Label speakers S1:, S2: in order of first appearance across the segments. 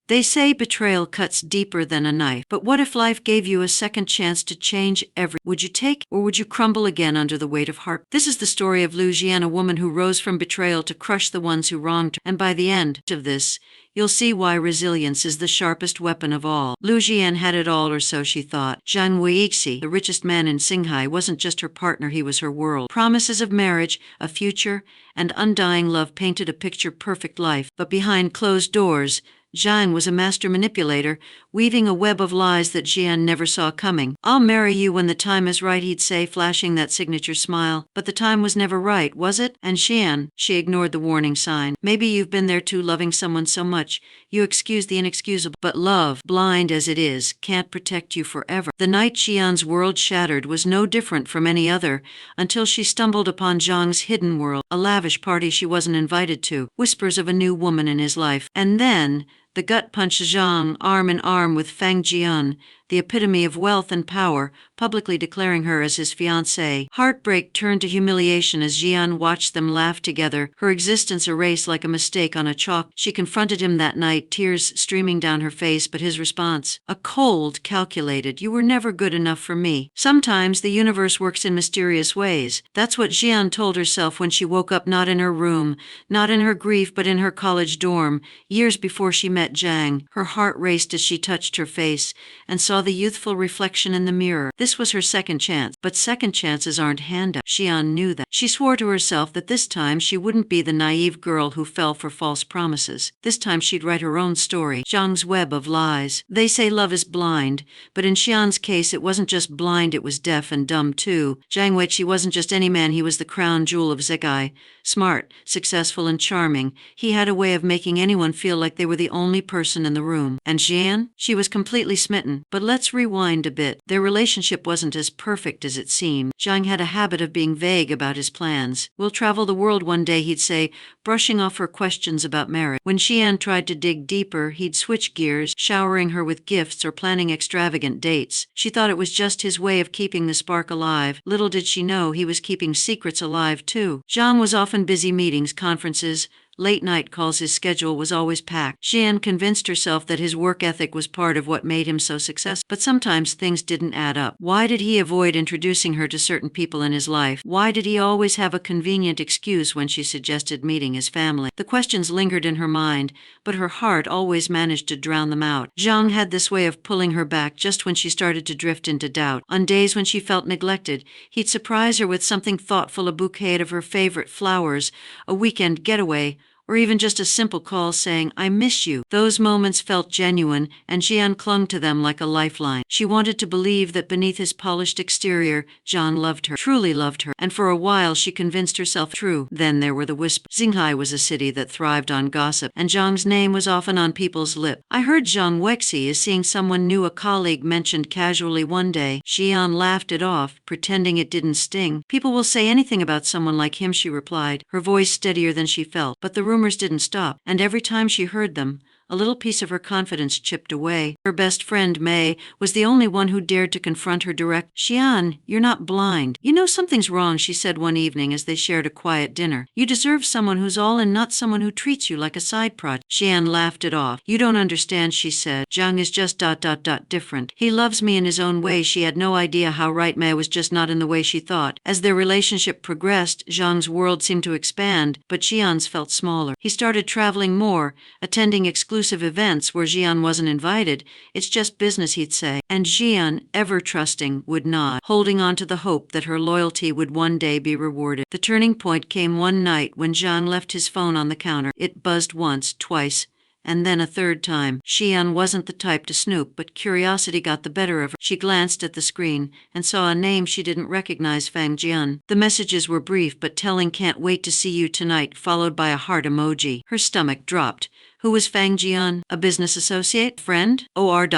S1: They say betrayal cuts deeper than a knife. But what if life gave you a second chance to change everything? Would you take, or would you crumble again under the weight of heart? This is the story of Liu Xian, a woman who rose from betrayal to crush the ones who wronged her. And by the end of this, you'll see why resilience is the sharpest weapon of all. Liu Xian had it all, or so she thought. Zhang Weixi, the richest man in Xinghai, wasn't just her partner, he was her world. Promises of marriage, a future, and undying love painted a picture-perfect life. But behind closed doors, Zhang was a master manipulator, weaving a web of lies that Xian never saw coming. "I'll marry you when the time is right," he'd say, flashing that signature smile. But the time was never right, was it? And Xian, she ignored the warning sign. Maybe you've been there too, loving someone so much, you excuse the inexcusable. But love, blind as it is, can't protect you forever. The night Xian's world shattered was no different from any other, until she stumbled upon Zhang's hidden world, a lavish party she wasn't invited to, whispers of a new woman in his life. And then the gut punched Zhang arm in arm with Fang Jian, the epitome of wealth and power, publicly declaring her as his fiancée. Heartbreak turned to humiliation as Jian watched them laugh together, her existence erased like a mistake on a chalk. She confronted him that night, tears streaming down her face, but his response, a cold, calculated, "You were never good enough for me." Sometimes the universe works in mysterious ways. That's what Jian told herself when she woke up, not in her room, not in her grief, but in her college dorm, years before she met Zhang. Her heart raced as she touched her face and saw the youthful reflection in the mirror. This was her second chance, but second chances aren't handouts. Xian knew that. She swore to herself that this time she wouldn't be the naive girl who fell for false promises. This time she'd write her own story, Zhang's web of lies. They say love is blind, but in Xian's case it wasn't just blind, it was deaf and dumb too. Zhang Weixi wasn't just any man, he was the crown jewel of Zekai. Smart, successful, and charming, he had a way of making anyone feel like they were the only person in the room. And Xian? She was completely smitten. But let's rewind a bit. Their relationship wasn't as perfect as it seemed. Zhang had a habit of being vague about his plans. "We'll travel the world one day," he'd say, brushing off her questions about marriage. When Xian tried to dig deeper, he'd switch gears, showering her with gifts or planning extravagant dates. She thought it was just his way of keeping the spark alive. Little did she know he was keeping secrets alive too. Zhang was often busy, meetings, conferences, late-night calls. His schedule was always packed. Xian convinced herself that his work ethic was part of what made him so successful. But sometimes things didn't add up. Why did he avoid introducing her to certain people in his life? Why did he always have a convenient excuse when she suggested meeting his family? The questions lingered in her mind, but her heart always managed to drown them out. Zhang had this way of pulling her back just when she started to drift into doubt. On days when she felt neglected, he'd surprise her with something thoughtful, a bouquet of her favorite flowers, a weekend getaway, or even just a simple call saying, "I miss you." Those moments felt genuine, and Jian clung to them like a lifeline. She wanted to believe that beneath his polished exterior, Zhang loved her, truly loved her, and for a while she convinced herself true. Then there were the whispers. Xinghai was a city that thrived on gossip, and Zhang's name was often on people's lips. "I heard Zhang Weixi is seeing someone new," a colleague mentioned casually one day. Xian laughed it off, pretending it didn't sting. "People will say anything about someone like him," she replied, her voice steadier than she felt. But the rumors didn't stop, and every time she heard them, a little piece of her confidence chipped away. Her best friend, Mei, was the only one who dared to confront her direct. "Xian, you're not blind. You know something's wrong," she said one evening as they shared a quiet dinner. "You deserve someone who's all in, not someone who treats you like a side project." Xian laughed it off. "You don't understand," she said. "Zhang is just different. He loves me in his own way." She had no idea how right Mei was, just not in the way she thought. As their relationship progressed, Zhang's world seemed to expand, but Xian's felt smaller. He started traveling more, attending exclusive events where Xian wasn't invited. "It's just business," he'd say. And Xian, ever trusting, would nod, holding on to the hope that her loyalty would one day be rewarded. The turning point came one night when Zhang left his phone on the counter. It buzzed once, twice, and then a third time. Xian wasn't the type to snoop, but curiosity got the better of her. She glanced at the screen and saw a name she didn't recognize, Fang Jian. The messages were brief but telling: "Can't wait to see you tonight," followed by a heart emoji. Her stomach dropped. Who was Fang Jian? A business associate? Friend? Or ...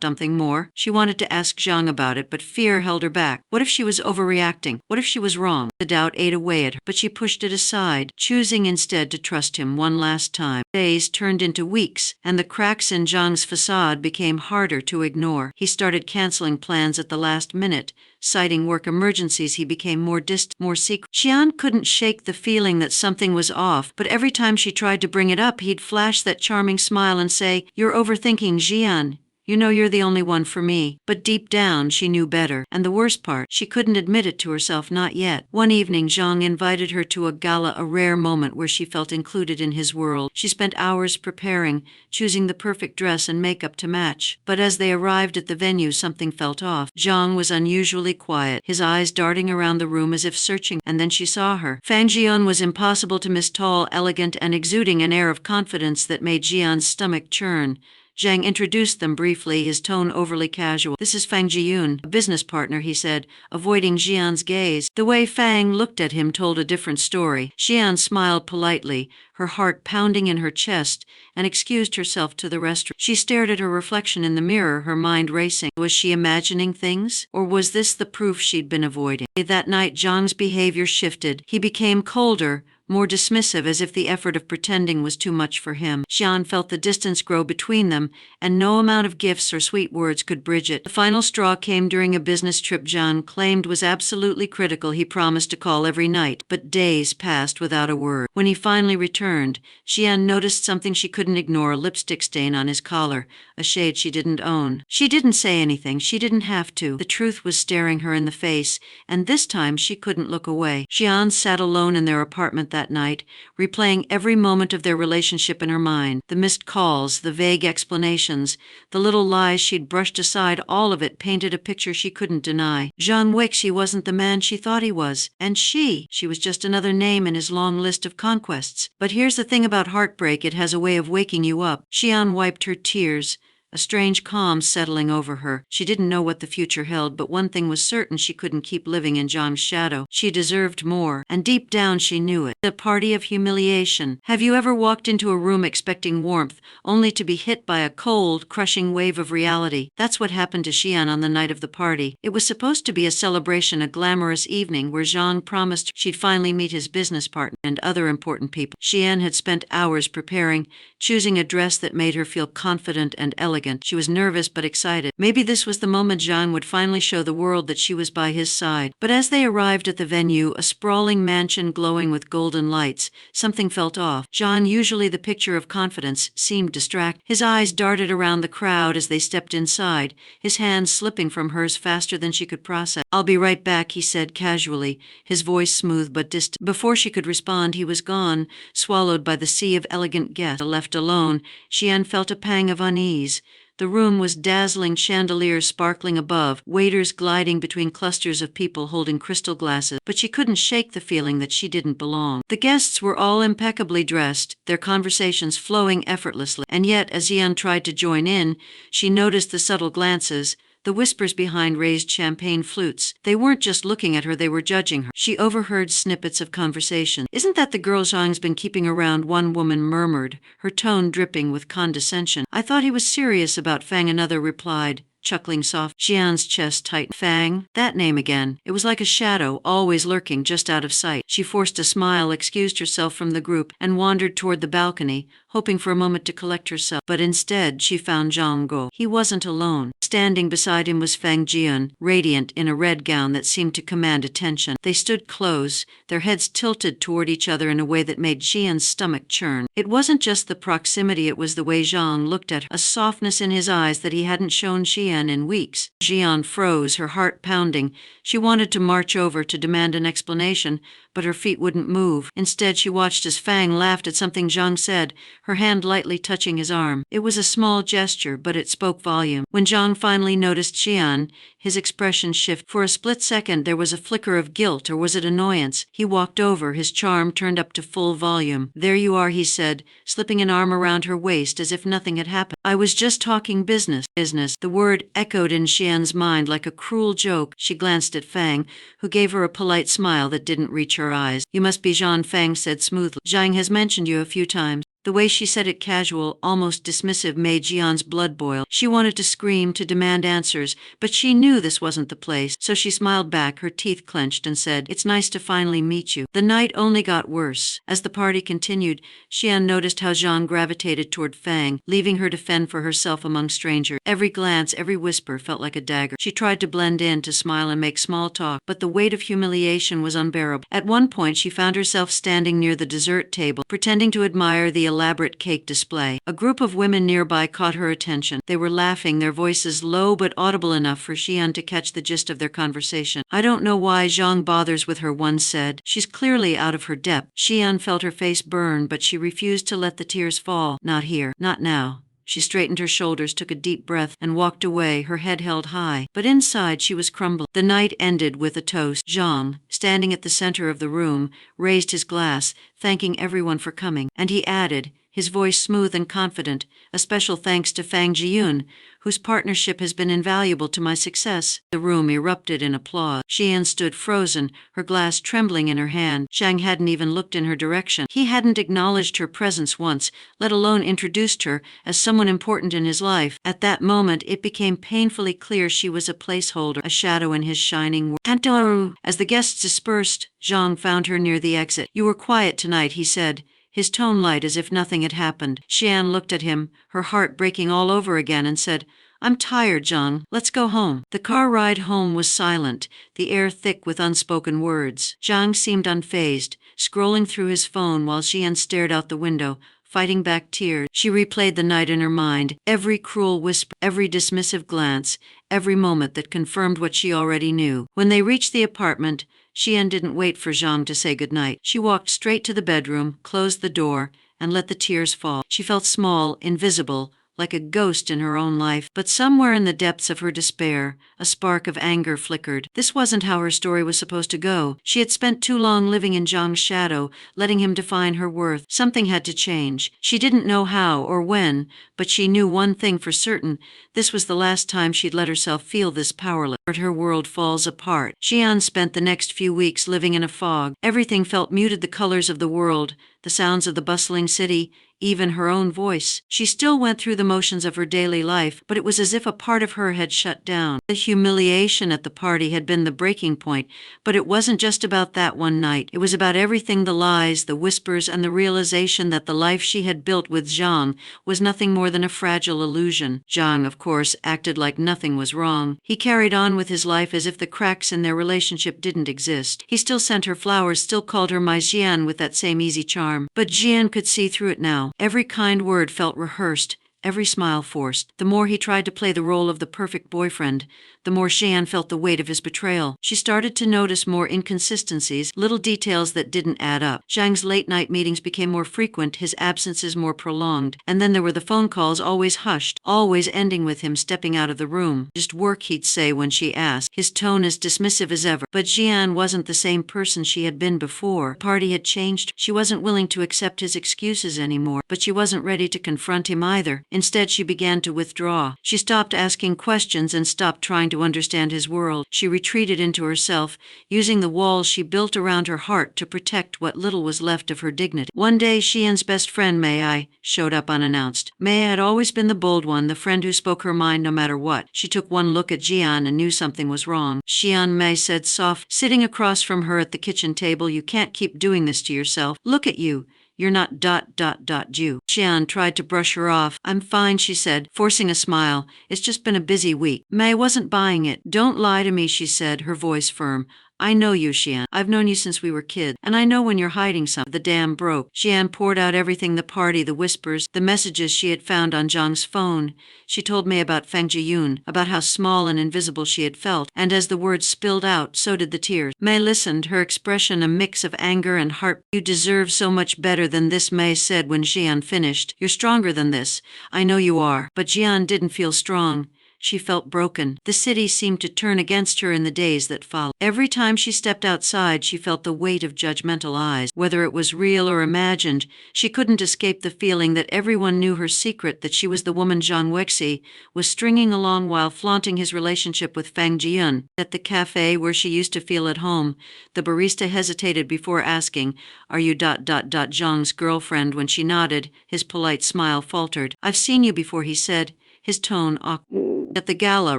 S1: something more? She wanted to ask Zhang about it, but fear held her back. What if she was overreacting? What if she was wrong? The doubt ate away at her, but she pushed it aside, choosing instead to trust him one last time. Days turned into weeks, and the cracks in Zhang's facade became harder to ignore. He started canceling plans at the last minute, citing work emergencies. He became more distant, more secret. Xian couldn't shake the feeling that something was off, but every time she tried to bring it up, he'd flash that charming smile and say, "You're overthinking, Xian. You know you're the only one for me." But deep down, she knew better. And the worst part, she couldn't admit it to herself, not yet. One evening, Zhang invited her to a gala, a rare moment where she felt included in his world. She spent hours preparing, choosing the perfect dress and makeup to match. But as they arrived at the venue, something felt off. Zhang was unusually quiet, his eyes darting around the room as if searching. And then she saw her. Fang Jian was impossible to miss, tall, elegant, and exuding an air of confidence that made Jian's stomach churn. Zhang introduced them briefly, his tone overly casual. "This is Fang Jiyun, a business partner," he said, avoiding Xian's gaze. The way Fang looked at him told a different story. Xian smiled politely, her heart pounding in her chest, and excused herself to the restroom. She stared at her reflection in the mirror, her mind racing. Was she imagining things? Or was this the proof she'd been avoiding? That night, Zhang's behavior shifted. He became colder, more dismissive, as if the effort of pretending was too much for him. Xian felt the distance grow between them, and no amount of gifts or sweet words could bridge it. The final straw came during a business trip Zhang claimed was absolutely critical. He promised to call every night, but days passed without a word. When he finally returned, Xian noticed something she couldn't ignore: a lipstick stain on his collar, a shade she didn't own. She didn't say anything, she didn't have to. The truth was staring her in the face, and this time she couldn't look away. Xian sat alone in their apartment that night, replaying every moment of their relationship in her mind. The missed calls, the vague explanations, the little lies she'd brushed aside, all of it painted a picture she couldn't deny. Jean Wicks, he wasn't the man she thought he was. And she was just another name in his long list of conquests. But here's the thing about heartbreak, it has a way of waking you up. Xian wiped her tears, a strange calm settling over her. She didn't know what the future held, but one thing was certain: she couldn't keep living in Zhang's shadow. She deserved more, and deep down she knew it. A party of humiliation. Have you ever walked into a room expecting warmth, only to be hit by a cold, crushing wave of reality? That's what happened to Xian on the night of the party. It was supposed to be a celebration, a glamorous evening where Zhang promised she'd finally meet his business partner and other important people. Xian had spent hours preparing, choosing a dress that made her feel confident and elegant. She was nervous but excited. Maybe this was the moment Zhang would finally show the world that she was by his side. But as they arrived at the venue, a sprawling mansion glowing with golden lights, something felt off. Zhang, usually the picture of confidence, seemed distracted. His eyes darted around the crowd as they stepped inside, his hands slipping from hers faster than she could process. "I'll be right back," he said casually, his voice smooth but distant. Before she could respond, he was gone, swallowed by the sea of elegant guests. Left alone, Xian felt a pang of unease. The room was dazzling, chandeliers sparkling above, waiters gliding between clusters of people holding crystal glasses, but she couldn't shake the feeling that she didn't belong. The guests were all impeccably dressed, their conversations flowing effortlessly, and yet as Xian tried to join in, she noticed the subtle glances, the whispers behind raised champagne flutes. They weren't just looking at her, they were judging her. She overheard snippets of conversation. "Isn't that the girl Zhang's been keeping around?" one woman murmured, her tone dripping with condescension. "I thought he was serious about Fang," another replied, chuckling soft. Xian's chest tightened. Fang? That name again. It was like a shadow, always lurking just out of sight. She forced a smile, excused herself from the group, and wandered toward the balcony, hoping for a moment to collect herself. But instead, she found Zhang Guo. He wasn't alone. Standing beside him was Fang Jian, radiant in a red gown that seemed to command attention. They stood close, their heads tilted toward each other in a way that made Xian's stomach churn. It wasn't just the proximity, it was the way Zhang looked at her, a softness in his eyes that he hadn't shown Xian in weeks. Xian froze, her heart pounding. She wanted to march over to demand an explanation, but her feet wouldn't move. Instead, she watched as Fang laughed at something Zhang said, her hand lightly touching his arm. It was a small gesture, but it spoke volume. When Zhang finally noticed Xian, his expression shifted. For a split second, there was a flicker of guilt, or was it annoyance? He walked over, his charm turned up to full volume. "There you are," he said, slipping an arm around her waist as if nothing had happened. "I was just talking business." Business. The word echoed in Xian's mind like a cruel joke. She glanced at Fang, who gave her a polite smile that didn't reach her eyes. "You must be Zhang," Fang said smoothly. "Zhang has mentioned you a few times." The way she said it, casual, almost dismissive, made Jian's blood boil. She wanted to scream, to demand answers, but she knew this wasn't the place, so she smiled back, her teeth clenched, and said, "It's nice to finally meet you." The night only got worse. As the party continued, Xian noticed how Zhang gravitated toward Fang, leaving her to fend for herself among strangers. Every glance, every whisper felt like a dagger. She tried to blend in, to smile and make small talk, but the weight of humiliation was unbearable. At one point, she found herself standing near the dessert table, pretending to admire the elaborate cake display. A group of women nearby caught her attention. They were laughing, their voices low but audible enough for Xian to catch the gist of their conversation. "I don't know why Zhang bothers with her," one said. "She's clearly out of her depth." Xian felt her face burn, but she refused to let the tears fall. "Not here. Not now." She straightened her shoulders, took a deep breath, and walked away, her head held high. But inside she was crumbling. The night ended with a toast. Zhang, standing at the center of the room, raised his glass, thanking everyone for coming. And he added, his voice smooth and confident, "A special thanks to Fang Jiyun, whose partnership has been invaluable to my success." The room erupted in applause. Xian stood frozen, her glass trembling in her hand. Zhang hadn't even looked in her direction. He hadn't acknowledged her presence once, let alone introduced her as someone important in his life. At that moment, it became painfully clear she was a placeholder, a shadow in his shining world. As the guests dispersed, Zhang found her near the exit. "You were quiet tonight," he said, his tone light as if nothing had happened. Xian looked at him, her heart breaking all over again, and said, "I'm tired, Zhang. Let's go home." The car ride home was silent, the air thick with unspoken words. Zhang seemed unfazed, scrolling through his phone while Xian stared out the window, fighting back tears. She replayed the night in her mind, every cruel whisper, every dismissive glance, every moment that confirmed what she already knew. When they reached the apartment, Xian didn't wait for Zhang to say goodnight. She walked straight to the bedroom, closed the door, and let the tears fall. She felt small, invisible, like a ghost in her own life. But somewhere in the depths of her despair, a spark of anger flickered. This wasn't how her story was supposed to go. She had spent too long living in Zhang's shadow, letting him define her worth. Something had to change. She didn't know how or when, but she knew one thing for certain. This was the last time she'd let herself feel this powerless. Her world falls apart. Xian spent the next few weeks living in a fog. Everything felt muted, the colors of the world, the sounds of the bustling city, even her own voice. She still went through the motions of her daily life, but it was as if a part of her had shut down. The humiliation at the party had been the breaking point, but it wasn't just about that one night. It was about everything, the lies, the whispers, and the realization that the life she had built with Zhang was nothing more than a fragile illusion. Zhang, of course, acted like nothing was wrong. He carried on with his life as if the cracks in their relationship didn't exist. He still sent her flowers, still called her my Jian with that same easy charm. But Jian could see through it now. Every kind word felt rehearsed, every smile forced. The more he tried to play the role of the perfect boyfriend, the more Xian felt the weight of his betrayal. She started to notice more inconsistencies, little details that didn't add up. Zhang's late-night meetings became more frequent, his absences more prolonged. And then there were the phone calls, always hushed, always ending with him stepping out of the room. "Just work," he'd say when she asked, his tone as dismissive as ever. But Xian wasn't the same person she had been before. The party had changed her. She wasn't willing to accept his excuses anymore, but she wasn't ready to confront him either. Instead, she began to withdraw. She stopped asking questions and stopped trying to understand his world. She retreated into herself, using the walls she built around her heart to protect what little was left of her dignity. One day, Xian's best friend, Mei, showed up unannounced. Mei had always been the bold one, the friend who spoke her mind no matter what. She took one look at Jian and knew something was wrong. "Xian," Mei said soft, sitting across from her at the kitchen table, "you can't keep doing this to yourself. Look at you. You're not ... Jew." Xian tried to brush her off. "I'm fine," she said, forcing a smile. "It's just been a busy week." Mei wasn't buying it. "Don't lie to me," she said, her voice firm. "I know you, Xian. I've known you since we were kids, and I know when you're hiding something." The dam broke. Xian poured out everything, the party, the whispers, the messages she had found on Zhang's phone. She told me about Fang Jiyun, about how small and invisible she had felt, and as the words spilled out, so did the tears. Mei listened, her expression a mix of anger and heart. "You deserve so much better than this," Mei said when Xian finished. "You're stronger than this. I know you are." But Xian didn't feel strong. She felt broken. The city seemed to turn against her in the days that followed. Every time she stepped outside, she felt the weight of judgmental eyes. Whether it was real or imagined, she couldn't escape the feeling that everyone knew her secret, that she was the woman Zhang Weixi was stringing along while flaunting his relationship with Fang Jian. At the cafe where she used to feel at home, the barista hesitated before asking, "Are you Zhang's girlfriend?" When she nodded, his polite smile faltered. "I've seen you before," he said, his tone awkward. "At the gala,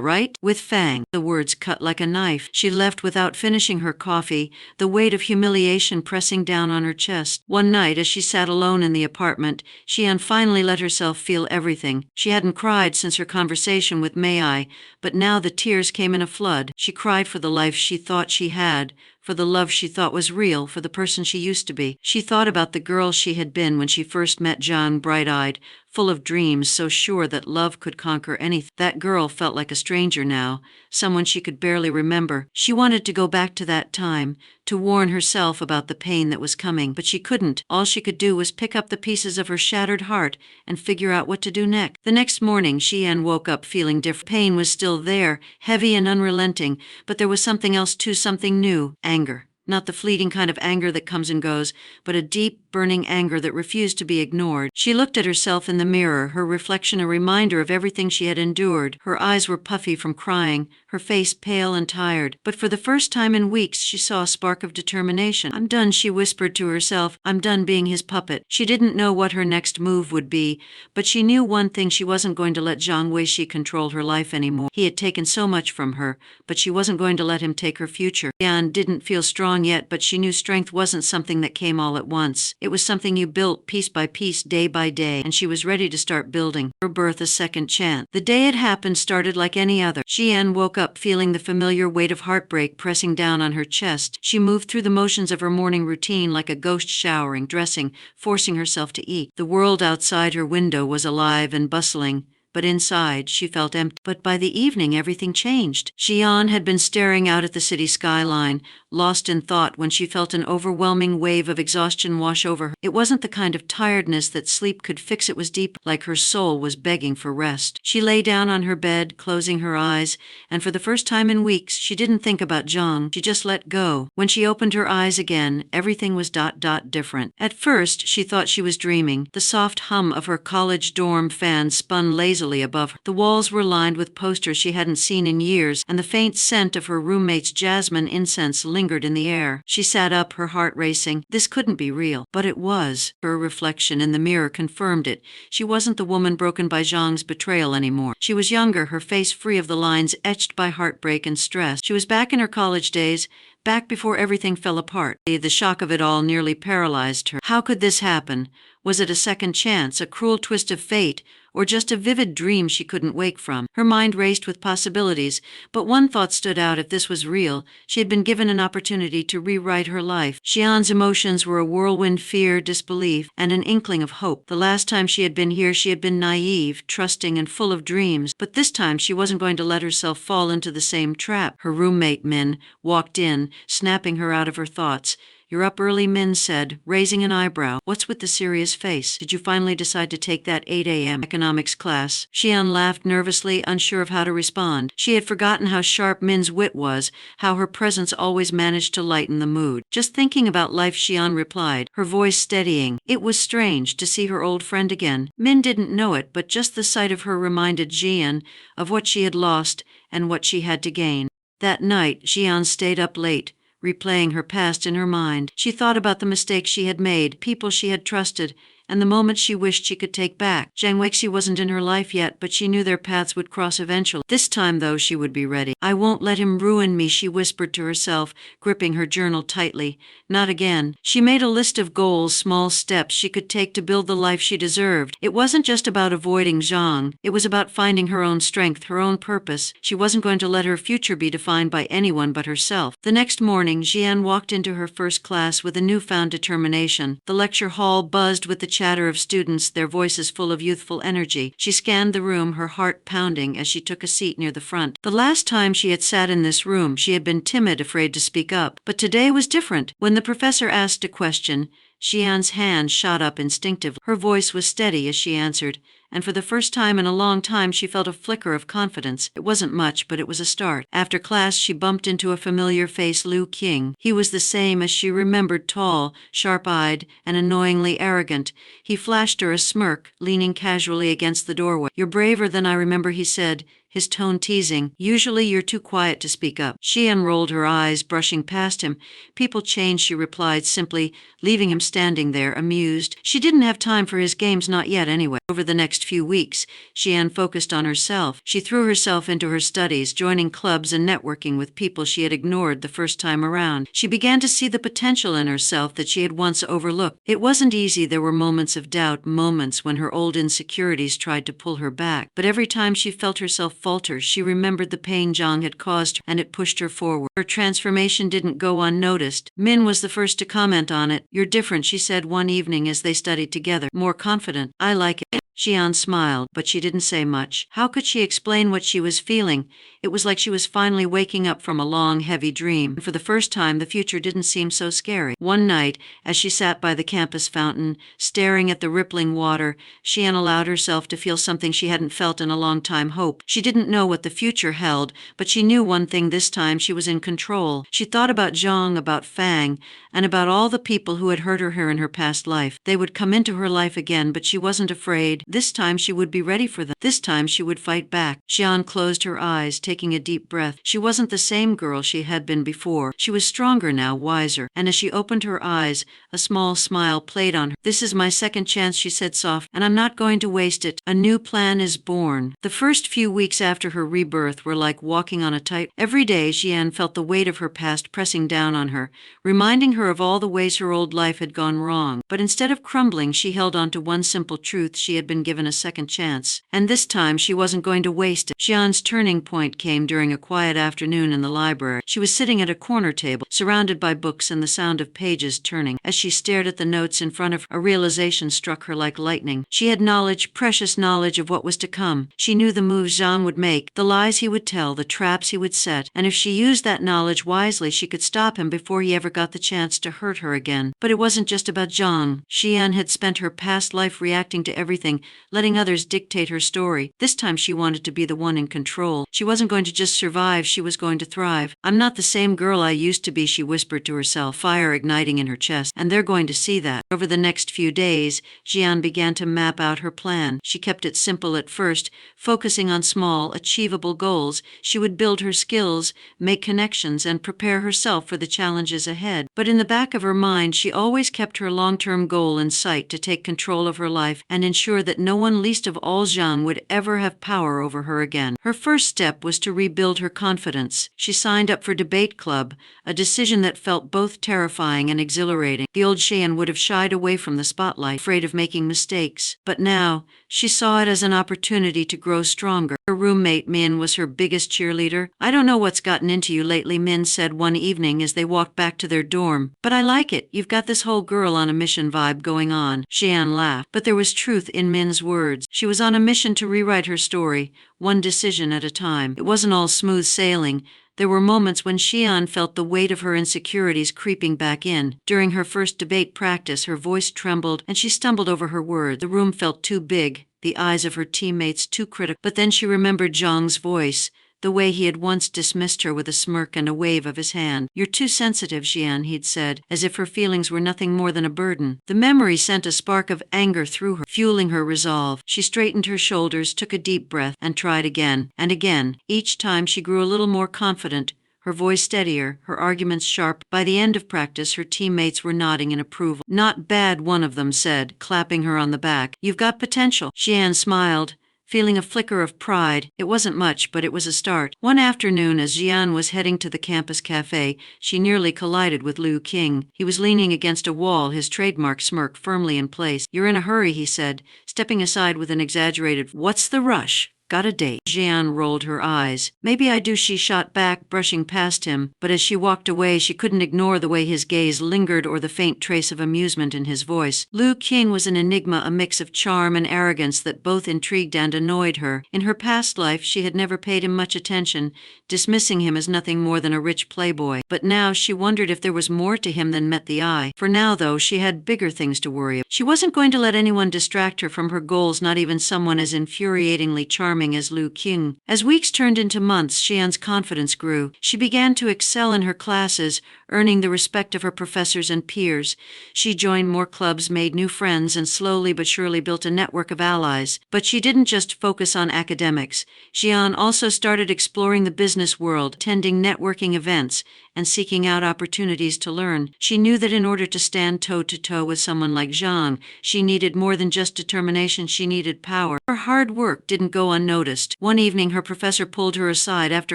S1: right? With Fang." The words cut like a knife. She left without finishing her coffee, the weight of humiliation pressing down on her chest. One night, as she sat alone in the apartment, Xian finally let herself feel everything. She hadn't cried since her conversation with Mei, but now the tears came in a flood. She cried for the life she thought she had, for the love she thought was real, for the person she used to be. She thought about the girl she had been when she first met Zhang, bright-eyed, full of dreams, so sure that love could conquer anything. That girl felt like a stranger now, someone she could barely remember. She wanted to go back to that time, to warn herself about the pain that was coming, but she couldn't. All she could do was pick up the pieces of her shattered heart and figure out what to do next. The next morning, Xian woke up feeling different. Pain was still there, heavy and unrelenting, but there was something else too, something new: anger. Not the fleeting kind of anger that comes and goes, but a deep, burning anger that refused to be ignored. She looked at herself in the mirror, her reflection a reminder of everything she had endured. Her eyes were puffy from crying, her face pale and tired, but for the first time in weeks she saw a spark of determination. "I'm done," she whispered to herself. "I'm done being his puppet." She didn't know what her next move would be, but she knew one thing: she wasn't going to let Zhang Weixi control her life anymore. He had taken so much from her, but she wasn't going to let him take her future. Yan didn't feel strong yet, but she knew strength wasn't something that came all at once. It was something you built piece by piece, day by day, and she was ready to start building. Rebirth, a second chance. The day it happened started like any other. Xian woke up feeling the familiar weight of heartbreak pressing down on her chest. She moved through the motions of her morning routine like a ghost, showering, dressing, forcing herself to eat. The world outside her window was alive and bustling, but inside she felt empty. But by the evening everything changed. Xian had been staring out at the city skyline, lost in thought, when she felt an overwhelming wave of exhaustion wash over her. It wasn't the kind of tiredness that sleep could fix, it was deep, like her soul was begging for rest. She lay down on her bed, closing her eyes, and for the first time in weeks she didn't think about Zhang, she just let go. When she opened her eyes again, everything was different. At first she thought she was dreaming. The soft hum of her college dorm fan spun lazily above her. The walls were lined with posters she hadn't seen in years, and the faint scent of her roommate's jasmine incense lingered in the air. She sat up, her heart racing. This couldn't be real. But it was. Her reflection in the mirror confirmed it. She wasn't the woman broken by Zhang's betrayal anymore. She was younger, her face free of the lines etched by heartbreak and stress. She was back in her college days, back before everything fell apart. The shock of it all nearly paralyzed her. How could this happen? Was it a second chance, a cruel twist of fate, or just a vivid dream she couldn't wake from? Her mind raced with possibilities, but one thought stood out: if this was real, she had been given an opportunity to rewrite her life. Xian's emotions were a whirlwind: fear, disbelief, and an inkling of hope. The last time she had been here, she had been naive, trusting, and full of dreams, but this time she wasn't going to let herself fall into the same trap. Her roommate, Min, walked in, snapping her out of her thoughts. "You're up early," Min said, raising an eyebrow. "What's with the serious face? Did you finally decide to take that 8 a.m. economics class?" Xian laughed nervously, unsure of how to respond. She had forgotten how sharp Min's wit was, how her presence always managed to lighten the mood. "Just thinking about life," Xian replied, her voice steadying. It was strange to see her old friend again. Min didn't know it, but just the sight of her reminded Xian of what she had lost and what she had to gain. That night, Xian stayed up late, replaying her past in her mind. She thought about the mistakes she had made, people she had trusted, and the moments she wished she could take back. Zhang Weixi wasn't in her life yet, but she knew their paths would cross eventually. This time, though, she would be ready. "I won't let him ruin me," she whispered to herself, gripping her journal tightly. Not again. She made a list of goals, small steps she could take to build the life she deserved. It wasn't just about avoiding Zhang. It was about finding her own strength, her own purpose. She wasn't going to let her future be defined by anyone but herself. The next morning, Xian walked into her first class with a newfound determination. The lecture hall buzzed with the chatter of students, their voices full of youthful energy. She scanned the room, her heart pounding as she took a seat near the front. The last time she had sat in this room, she had been timid, afraid to speak up. But today was different. When the professor asked a question, Xian's hand shot up instinctively. Her voice was steady as she answered, and for the first time in a long time she felt a flicker of confidence. It wasn't much, but it was a start. After class, she bumped into a familiar face, Liu Xian. He was the same as she remembered, tall, sharp-eyed, and annoyingly arrogant. He flashed her a smirk, leaning casually against the doorway. "You're braver than I remember," he said, his tone teasing. "Usually you're too quiet to speak up." Xian rolled her eyes, brushing past him. "People change," she replied simply, leaving him standing there, amused. She didn't have time for his games, not yet anyway. Over the next few weeks, Xian focused on herself. She threw herself into her studies, joining clubs and networking with people she had ignored the first time around. She began to see the potential in herself that she had once overlooked. It wasn't easy. There were moments of doubt, moments when her old insecurities tried to pull her back. But every time she felt herself falter, she remembered the pain Zhang had caused her, and it pushed her forward. Her transformation didn't go unnoticed. Min was the first to comment on it. "You're different," she said one evening as they studied together. "More confident. I like it." Xian smiled, but she didn't say much. How could she explain what she was feeling? It was like she was finally waking up from a long, heavy dream. For the first time, the future didn't seem so scary. One night, as she sat by the campus fountain, staring at the rippling water, Xian allowed herself to feel something she hadn't felt in a long time: hope. She didn't know what the future held, but she knew one thing: this time she was in control. She thought about Zhang, about Fang, and about all the people who had hurt her in her past life. They would come into her life again, but she wasn't afraid. This time she would be ready for them. This time she would fight back. Xian closed her eyes, taking a deep breath. She wasn't the same girl she had been before. She was stronger now, wiser, and as she opened her eyes, a small smile played on her. "This is my second chance," she said softly, "and I'm not going to waste it. A new plan is born." The first few weeks after her rebirth were like walking on a tight. Every day, Xian felt the weight of her past pressing down on her, reminding her of all the ways her old life had gone wrong. But instead of crumbling, she held on to one simple truth: she had been given a second chance. And this time, she wasn't going to waste it. Xian's turning point came during a quiet afternoon in the library. She was sitting at a corner table, surrounded by books and the sound of pages turning. As she stared at the notes in front of her, a realization struck her like lightning. She had knowledge, precious knowledge of what was to come. She knew the moves Zhang would make, the lies he would tell, the traps he would set, and if she used that knowledge wisely, she could stop him before he ever got the chance to hurt her again. But it wasn't just about Zhang. Xian had spent her past life reacting to everything, letting others dictate her story. This time she wanted to be the one in control. She wasn't going to just survive, she was going to thrive. "I'm not the same girl I used to be," she whispered to herself, fire igniting in her chest, "and they're going to see that." Over the next few days, Xian began to map out her plan. She kept it simple at first, focusing on small, achievable goals. She would build her skills, make connections, and prepare herself for the challenges ahead. But in the back of her mind, she always kept her long-term goal in sight: to take control of her life and ensure that no one, least of all Zhang, would ever have power over her again. Her first step was to rebuild her confidence. She signed up for debate club, a decision that felt both terrifying and exhilarating. The old Xian would have shied away from the spotlight, afraid of making mistakes. But now, she saw it as an opportunity to grow stronger. Her roommate Min was her biggest cheerleader. "I don't know what's gotten into you lately," Min said one evening as they walked back to their dorm. "But I like it. You've got this whole girl on a mission vibe going on." Xian laughed, but there was truth in Min's words. She was on a mission to rewrite her story, one decision at a time. It wasn't all smooth sailing. There were moments when Xian felt the weight of her insecurities creeping back in. During her first debate practice, her voice trembled, and she stumbled over her words. The room felt too big, the eyes of her teammates too critical. But then she remembered Zhang's voice, the way he had once dismissed her with a smirk and a wave of his hand. "You're too sensitive, Xian," he'd said, as if her feelings were nothing more than a burden. The memory sent a spark of anger through her, fueling her resolve. She straightened her shoulders, took a deep breath, and tried again and again. Each time she grew a little more confident, her voice steadier, her arguments sharp. By the end of practice, her teammates were nodding in approval. "Not bad," one of them said, clapping her on the back. "You've got potential." Xian smiled, feeling a flicker of pride. It wasn't much, but it was a start. One afternoon, as Xian was heading to the campus cafe, she nearly collided with Liu Xian. He was leaning against a wall, his trademark smirk firmly in place. "You're in a hurry," he said, stepping aside with an exaggerated, "What's the rush?" Got a date?" Xian rolled her eyes. "Maybe I do," she shot back, brushing past him, but as she walked away she couldn't ignore the way his gaze lingered or the faint trace of amusement in his voice. Liu Xian was an enigma, a mix of charm and arrogance that both intrigued and annoyed her. In her past life she had never paid him much attention, dismissing him as nothing more than a rich playboy. But now she wondered if there was more to him than met the eye. For now, though, she had bigger things to worry about. She wasn't going to let anyone distract her from her goals, not even someone as infuriatingly charming as Liu Xian. As weeks turned into months, Xian's confidence grew. She began to excel in her classes, earning the respect of her professors and peers. She joined more clubs, made new friends, and slowly but surely built a network of allies. But she didn't just focus on academics. Xian also started exploring the business world, attending networking events, and seeking out opportunities to learn. She knew that in order to stand toe-to-toe with someone like Zhang, she needed more than just determination, she needed power. Her hard work didn't go unnoticed. One evening her professor pulled her aside after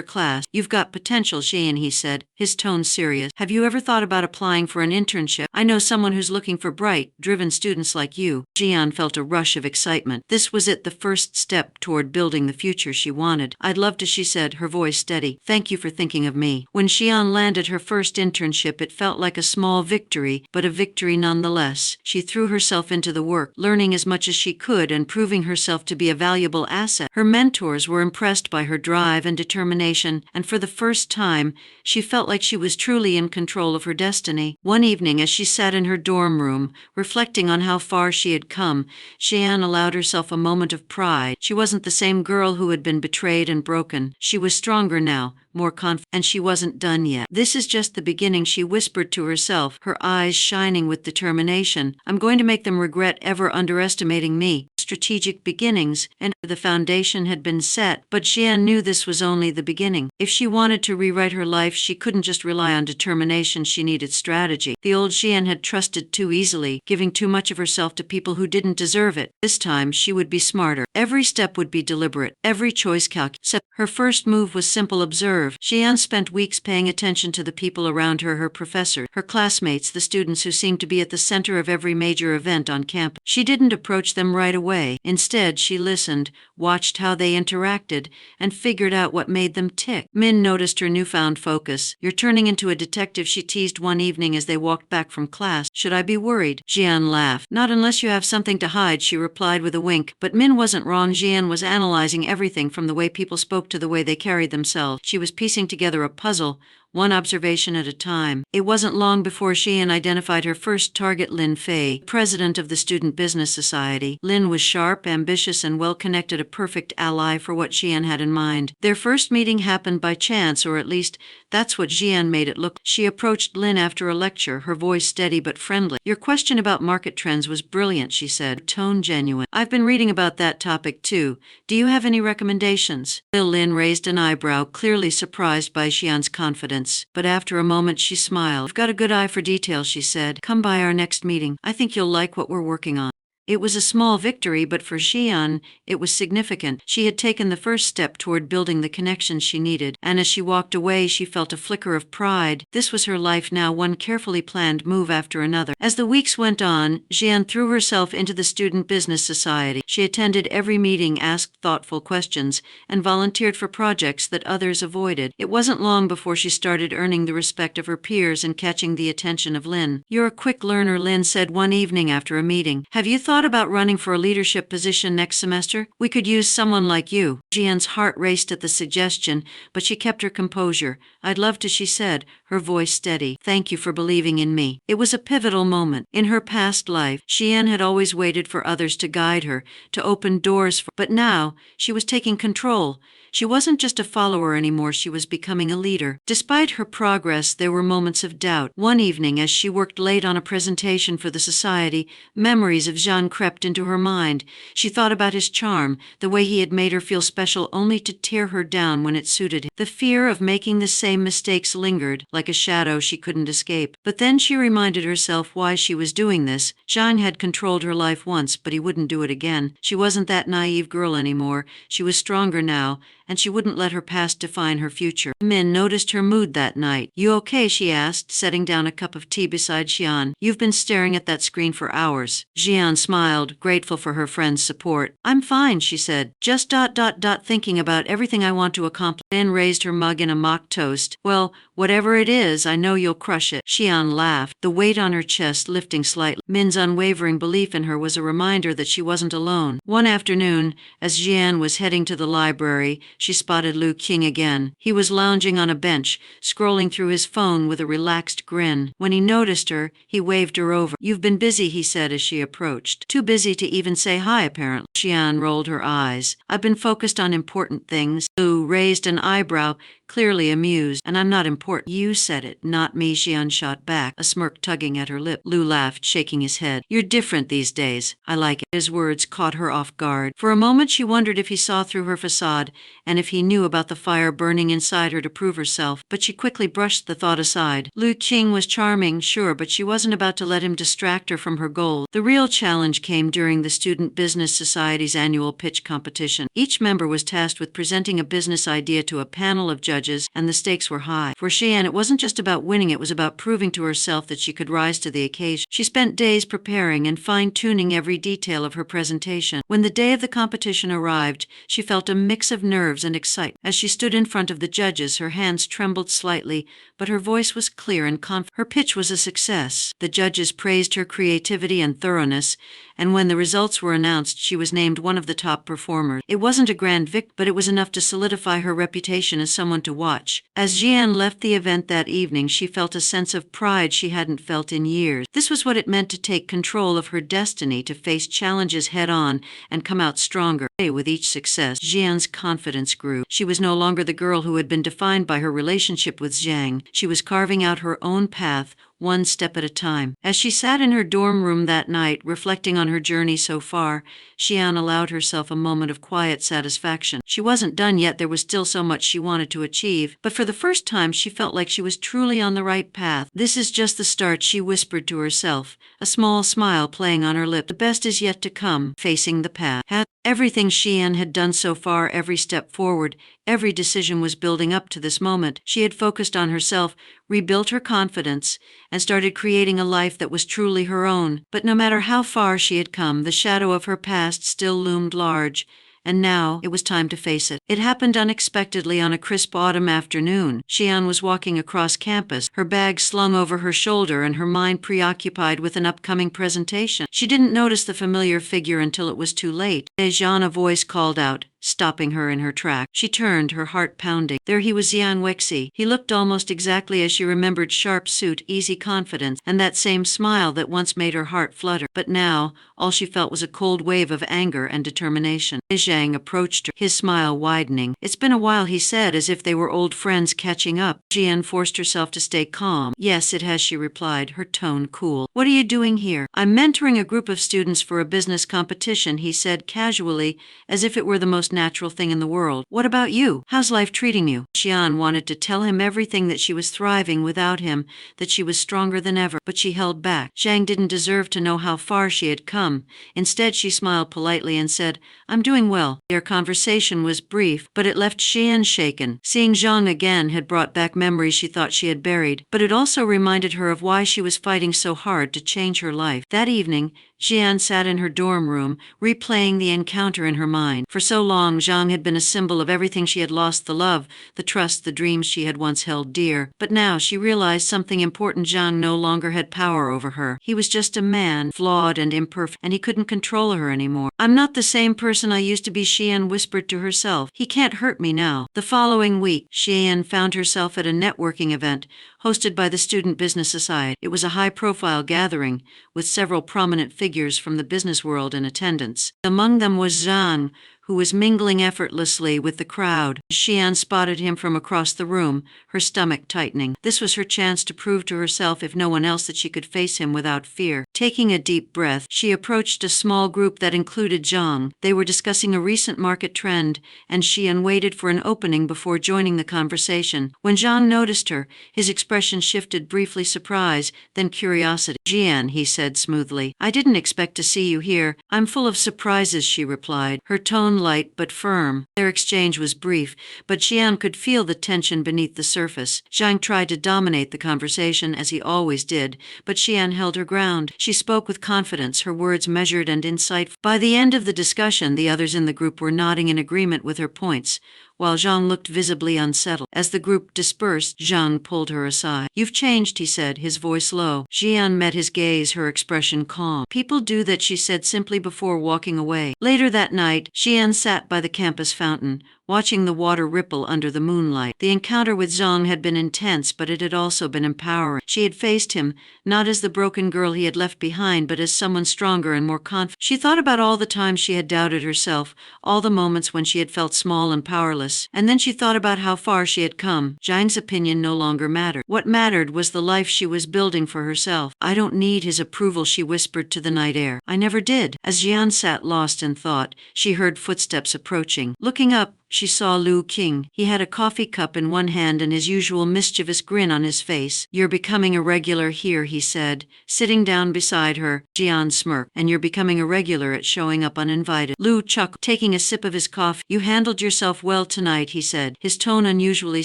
S1: class. "You've got potential, Xian," he said, his tone serious. "Have you ever thought about applying for an internship? I know someone who's looking for bright, driven students like you." Xian felt a rush of excitement. This was it, the first step toward building the future she wanted. "I'd love to," she said, her voice steady. "Thank you for thinking of me." When Xian landed her first internship, it felt like a small victory, but a victory nonetheless. She threw herself into the work, learning as much as she could and proving herself to be a valuable asset. Her mentors were impressed by her drive and determination, and for the first time, she felt like she was truly in control of her destiny. One evening, as she sat in her dorm room, reflecting on how far she had come, Xian allowed herself a moment of pride. She wasn't the same girl who had been betrayed and broken. She was stronger now, more confident, and she wasn't done yet. "This is just the beginning," she whispered to herself, her eyes shining with determination. "I'm going to make them regret ever underestimating me." Strategic beginnings, and the foundation had been set, but Xian knew this was only the beginning. If she wanted to rewrite her life, she couldn't just rely on determination, she needed strategy. The old Xian had trusted too easily, giving too much of herself to people who didn't deserve it. This time, she would be smarter. Every step would be deliberate, every choice calculated. Her first move was simple: observe. Xian spent weeks paying attention to the people around her, her professors, her classmates, the students who seemed to be at the center of every major event on campus. She didn't approach them right away. Instead, she listened, watched how they interacted, and figured out what made them tick. Min noticed her newfound focus. "You're turning into a detective," she teased one evening as they walked back from class. "Should I be worried?" Xian laughed. "Not unless you have something to hide," she replied with a wink. But Min wasn't wrong. Xian was analyzing everything from the way people spoke to the way they carried themselves. She was piecing together a puzzle, one observation at a time. It wasn't long before Xian identified her first target, Lin Fei, president of the Student Business Society. Lin was sharp, ambitious, and well-connected, a perfect ally for what Xian had in mind. Their first meeting happened by chance, or at least that's what Xian made it look. She approached Lin after a lecture, her voice steady but friendly. "Your question about market trends was brilliant," she said, her tone genuine. "I've been reading about that topic too. Do you have any recommendations?" Lin raised an eyebrow, clearly surprised by Xian's confidence. But after a moment she smiled. "You've got a good eye for detail," she said. "Come by our next meeting. I think you'll like what we're working on." It was a small victory, but for Xian, it was significant. She had taken the first step toward building the connections she needed, and as she walked away she felt a flicker of pride. This was her life now, one carefully planned move after another. As the weeks went on, Xian threw herself into the Student Business Society. She attended every meeting, asked thoughtful questions, and volunteered for projects that others avoided. It wasn't long before she started earning the respect of her peers and catching the attention of Lin. "You're a quick learner," Lin said one evening after a meeting. "Have you thought about running for a leadership position next semester? We could use someone like you." Xian's heart raced at the suggestion, but she kept her composure. "I'd love to," she said, her voice steady. "Thank you for believing in me." It was a pivotal moment. In her past life, Xian had always waited for others to guide her, to open doors for her. But now, she was taking control. She wasn't just a follower anymore, she was becoming a leader. Despite her progress, there were moments of doubt. One evening, as she worked late on a presentation for the society, memories of Zhang crept into her mind. She thought about his charm, the way he had made her feel special only to tear her down when it suited him. The fear of making the same mistakes lingered, like a shadow she couldn't escape. But then she reminded herself why she was doing this. Zhang had controlled her life once, but he wouldn't do it again. She wasn't that naive girl anymore. She was stronger now, and she wouldn't let her past define her future. Min noticed her mood that night. "You okay?" she asked, setting down a cup of tea beside Xian. "You've been staring at that screen for hours." Xian smiled. smiled, grateful for her friend's support. "I'm fine," she said. "Just thinking about everything I want to accomplish." Min raised her mug in a mock toast. "Well, whatever it is, I know you'll crush it." Xian laughed, the weight on her chest lifting slightly. Min's unwavering belief in her was a reminder that she wasn't alone. One afternoon, as Xian was heading to the library, she spotted Liu Xian again. He was lounging on a bench, scrolling through his phone with a relaxed grin. When he noticed her, he waved her over. "You've been busy," he said as she approached. "Too busy to even say hi, apparently." Xian rolled her eyes. "I've been focused on important things." Liu raised an eyebrow, clearly amused. "And I'm not important." "You said it, not me," Xian shot back, a smirk tugging at her lip. Liu laughed, shaking his head. "You're different these days. I like it." His words caught her off guard. For a moment she wondered if he saw through her facade, and if he knew about the fire burning inside her to prove herself, but she quickly brushed the thought aside. Liu Xian was charming, sure, but she wasn't about to let him distract her from her goals. The real challenge came during the Student Business Society's annual pitch competition. Each member was tasked with presenting a business idea to a panel of judges, and the stakes were high. For Xian, it wasn't just about winning, it was about proving to herself that she could rise to the occasion. She spent days preparing and fine-tuning every detail of her presentation. When the day of the competition arrived, she felt a mix of nerves and excitement. As she stood in front of the judges, her hands trembled slightly, but her voice was clear and confident. Her pitch was a success. The judges praised her creativity and thoroughness, and when the results were announced, she was named one of the top performers. It wasn't a grand victory, but it was enough to solidify her reputation as someone to watch. As Xian left the event that evening, she felt a sense of pride she hadn't felt in years. This was what it meant to take control of her destiny, to face challenges head-on and come out stronger. With each success, Xian's confidence grew. She was no longer the girl who had been defined by her relationship with Zhang. She was carving out her own path, one step at a time. As she sat in her dorm room that night, reflecting on her journey so far, Xian allowed herself a moment of quiet satisfaction. She wasn't done yet, there was still so much she wanted to achieve, but for the first time she felt like she was truly on the right path. "This is just the start," she whispered to herself, a small smile playing on her lip. "The best is yet to come." Facing the path. Everything Xian had done so far, every step forward, every decision was building up to this moment. She had focused on herself, rebuilt her confidence, and started creating a life that was truly her own. But no matter how far she had come, the shadow of her past still loomed large, and now it was time to face it. It happened unexpectedly on a crisp autumn afternoon. Xian was walking across campus, her bag slung over her shoulder and her mind preoccupied with an upcoming presentation. She didn't notice the familiar figure until it was too late. Dejan, a voice called out, stopping her in her track. She turned, her heart pounding. There he was, Xian Wexi. He looked almost exactly as she remembered: sharp suit, easy confidence, and that same smile that once made her heart flutter. But now, all she felt was a cold wave of anger and determination. Zhang approached her, his smile widening. "It's been a while," he said, as if they were old friends catching up. Xian forced herself to stay calm. "Yes, it has," she replied, her tone cool. "What are you doing here?" "I'm mentoring a group of students for a business competition," he said casually, as if it were the most natural thing in the world. "What about you? How's life treating you?" Xian wanted to tell him everything, that she was thriving without him, that she was stronger than ever, but she held back. Zhang didn't deserve to know how far she had come. Instead, she smiled politely and said, "I'm doing well." Their conversation was brief, but it left Xian shaken. Seeing Zhang again had brought back memories she thought she had buried, but it also reminded her of why she was fighting so hard to change her life. That evening, Xian sat in her dorm room, replaying the encounter in her mind. For so long, Zhang had been a symbol of everything she had lost: the love, the trust, the dreams she had once held dear. But now she realized something important: Zhang no longer had power over her. He was just a man, flawed and imperfect, and he couldn't control her anymore. "I'm not the same person I used to be," Xian whispered to herself. "He can't hurt me now." The following week, Xian found herself at a networking event hosted by the Student Business Society. It was a high-profile gathering, with several prominent figures from the business world in attendance. Among them was Zhang, who was mingling effortlessly with the crowd. Xian spotted him from across the room, her stomach tightening. This was her chance to prove to herself, if no one else, that she could face him without fear. Taking a deep breath, she approached a small group that included Zhang. They were discussing a recent market trend, and Xian waited for an opening before joining the conversation. When Zhang noticed her, his expression shifted: briefly surprise, then curiosity. "Xian," he said smoothly, "I didn't expect to see you here." "I'm full of surprises," she replied, her tone light but firm. Their exchange was brief, but Xian could feel the tension beneath the surface. Zhang tried to dominate the conversation as he always did, but Xian held her ground. She spoke with confidence, her words measured and insightful. By the end of the discussion, the others in the group were nodding in agreement with her points, while Zhang looked visibly unsettled. As the group dispersed, Zhang pulled her aside. "You've changed," he said, his voice low. Xian met his gaze, her expression calm. "People do that," she said simply before walking away. Later that night, Xian sat by the campus fountain, watching the water ripple under the moonlight. The encounter with Zhang had been intense, but it had also been empowering. She had faced him, not as the broken girl he had left behind, but as someone stronger and more confident. She thought about all the times she had doubted herself, all the moments when she had felt small and powerless. And then she thought about how far she had come. Zhang's opinion no longer mattered. What mattered was the life she was building for herself. "I don't need his approval," she whispered to the night air. "I never did." As Xian sat lost in thought, she heard footsteps approaching. Looking up, she saw Liu Xian. He had a coffee cup in one hand and his usual mischievous grin on his face. "You're becoming a regular here," he said, sitting down beside her. Xian smirked. "And you're becoming a regular at showing up uninvited." Liu chuckled, taking a sip of his coffee. "You handled yourself well tonight," he said, his tone unusually